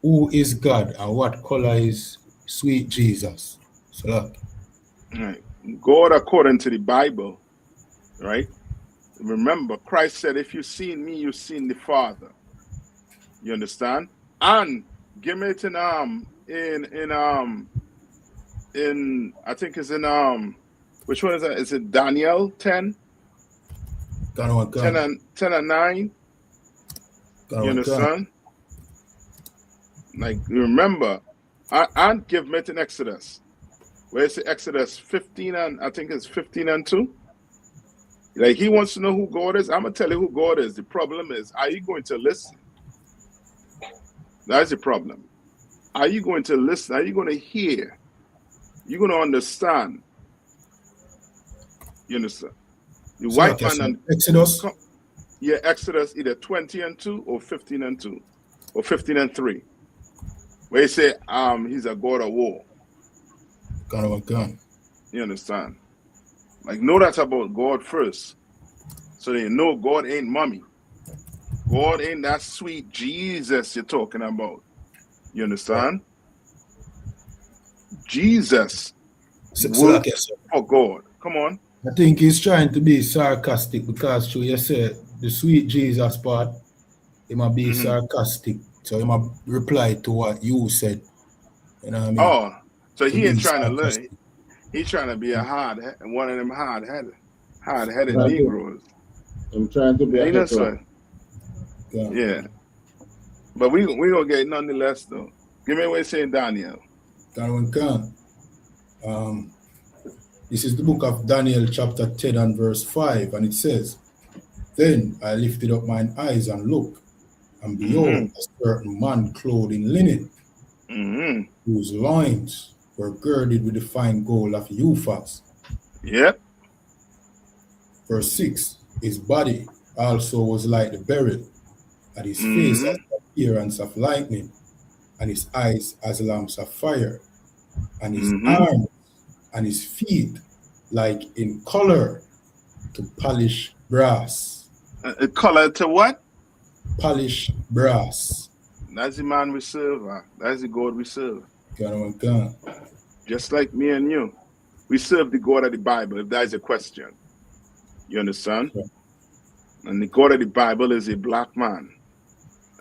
who is God and what color is sweet Jesus? So look. Right. God according to the Bible, right? Remember, Christ said, if you've seen me, you've seen the Father. You understand? And give me it in I think it's in which one is that? Is it Daniel 10? 10 and 9. You understand? Like remember, and give me it in Exodus. Where is it? Exodus 15 and I think it's 15 and 2. Like he wants to know who God is. I'm gonna tell you who God is. The problem is, are you going to listen? That's the problem. Are you going to listen? Are you going to hear? You're going to understand. You understand? The so white man and Exodus. Yeah, Exodus either 20 and 2 or 15 and 2 or 15 and 3. Where he say he's a God of war. God of a gun. You understand? Like know that about God first. So they know God ain't mommy. God ain't that sweet Jesus you're talking about. You understand? Jesus for God. Come on. I think he's trying to be sarcastic because you said the sweet Jesus part, he might be sarcastic. So he might reply to what you said. You know what I mean? Oh, so he ain't trying to learn. He's trying to be one of them hard-headed Negroes. I'm trying to be a heckler. Yeah. But we gonna get it nonetheless though. Give me away saying Daniel. This is the book of Daniel chapter 10 and verse 5, and it says, Then I lifted up mine eyes and looked, and behold, a certain man clothed in linen, whose loins were girded with the fine gold of Uphaz. Yep. Verse 6, his body also was like the beryl, and his face as the appearance of lightning, and his eyes as lamps of fire, and his arms and his feet like in color to polished brass. Color to what? Polished brass. That's the man we serve. That's the God we serve. God. Just like me and you. We serve the God of the Bible, if that is a question. You understand? Yeah. And the God of the Bible is a black man.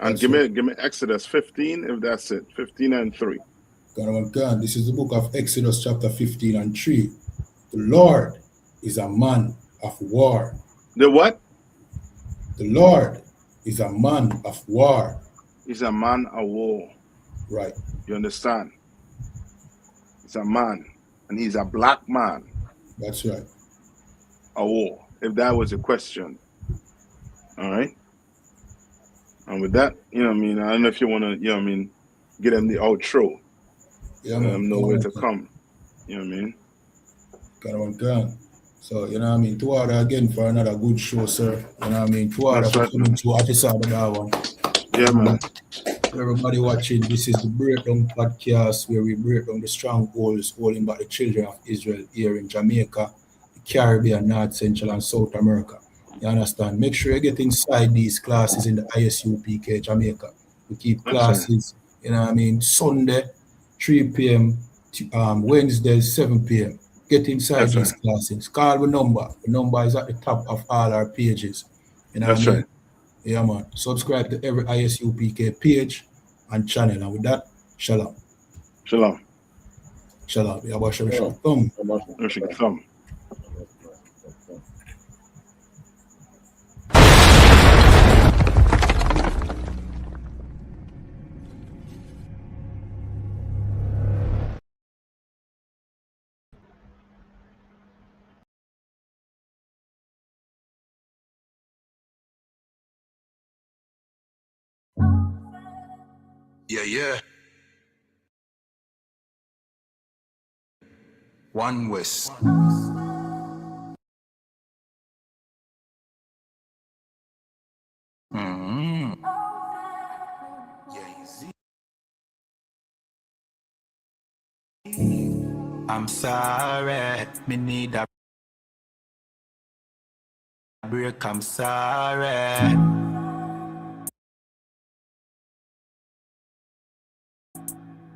And give me Exodus 15, if that's it. 15 and 3. God. This is the book of Exodus chapter 15 and 3. The Lord is a man of war. The what? The Lord is a man of war. He's a man of war. Right. You understand? He's a man. And he's a black man. That's right. A war, if that was a question. All right? And with that, you know what I mean? I don't know if you want to, you know what I mean, get them the outro. Yeah, let them know where to come. You know what I mean? God. So, you know what I mean? To order again for another good show, sir. You know what I mean? To order for coming to episode of that one. Yeah, man. Everybody watching, this is the Breakdown Podcast where we break down the strongholds holding back the children of Israel here in Jamaica, the Caribbean, North, Central, and South America. You understand? Make sure you get inside these classes in the ISUPK Jamaica. We keep classes, you know what I mean, Sunday, 3 p.m., Wednesday, 7 p.m. Get inside these classes. Call the number. The number is at the top of all our pages. You know what I mean? Right. Yeah, man. Subscribe to every ISUPK page and channel. And with that, shalom. Shalom. Shalom. Yabba Shem Shalom. Thumb. Thumb. Yeah. One West. I'm sorry, me need a break, I'm sorry.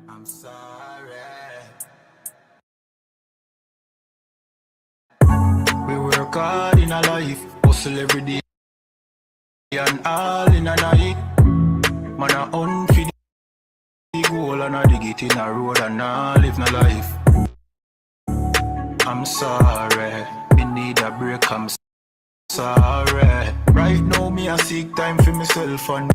I'm sorry. We work hard in a life, hustle every day and all in a night. Man a unfeed the goal and a dig it in a road and a live no life. I'm sorry, me need a break, I'm sorry. Right now me a seek time for myself and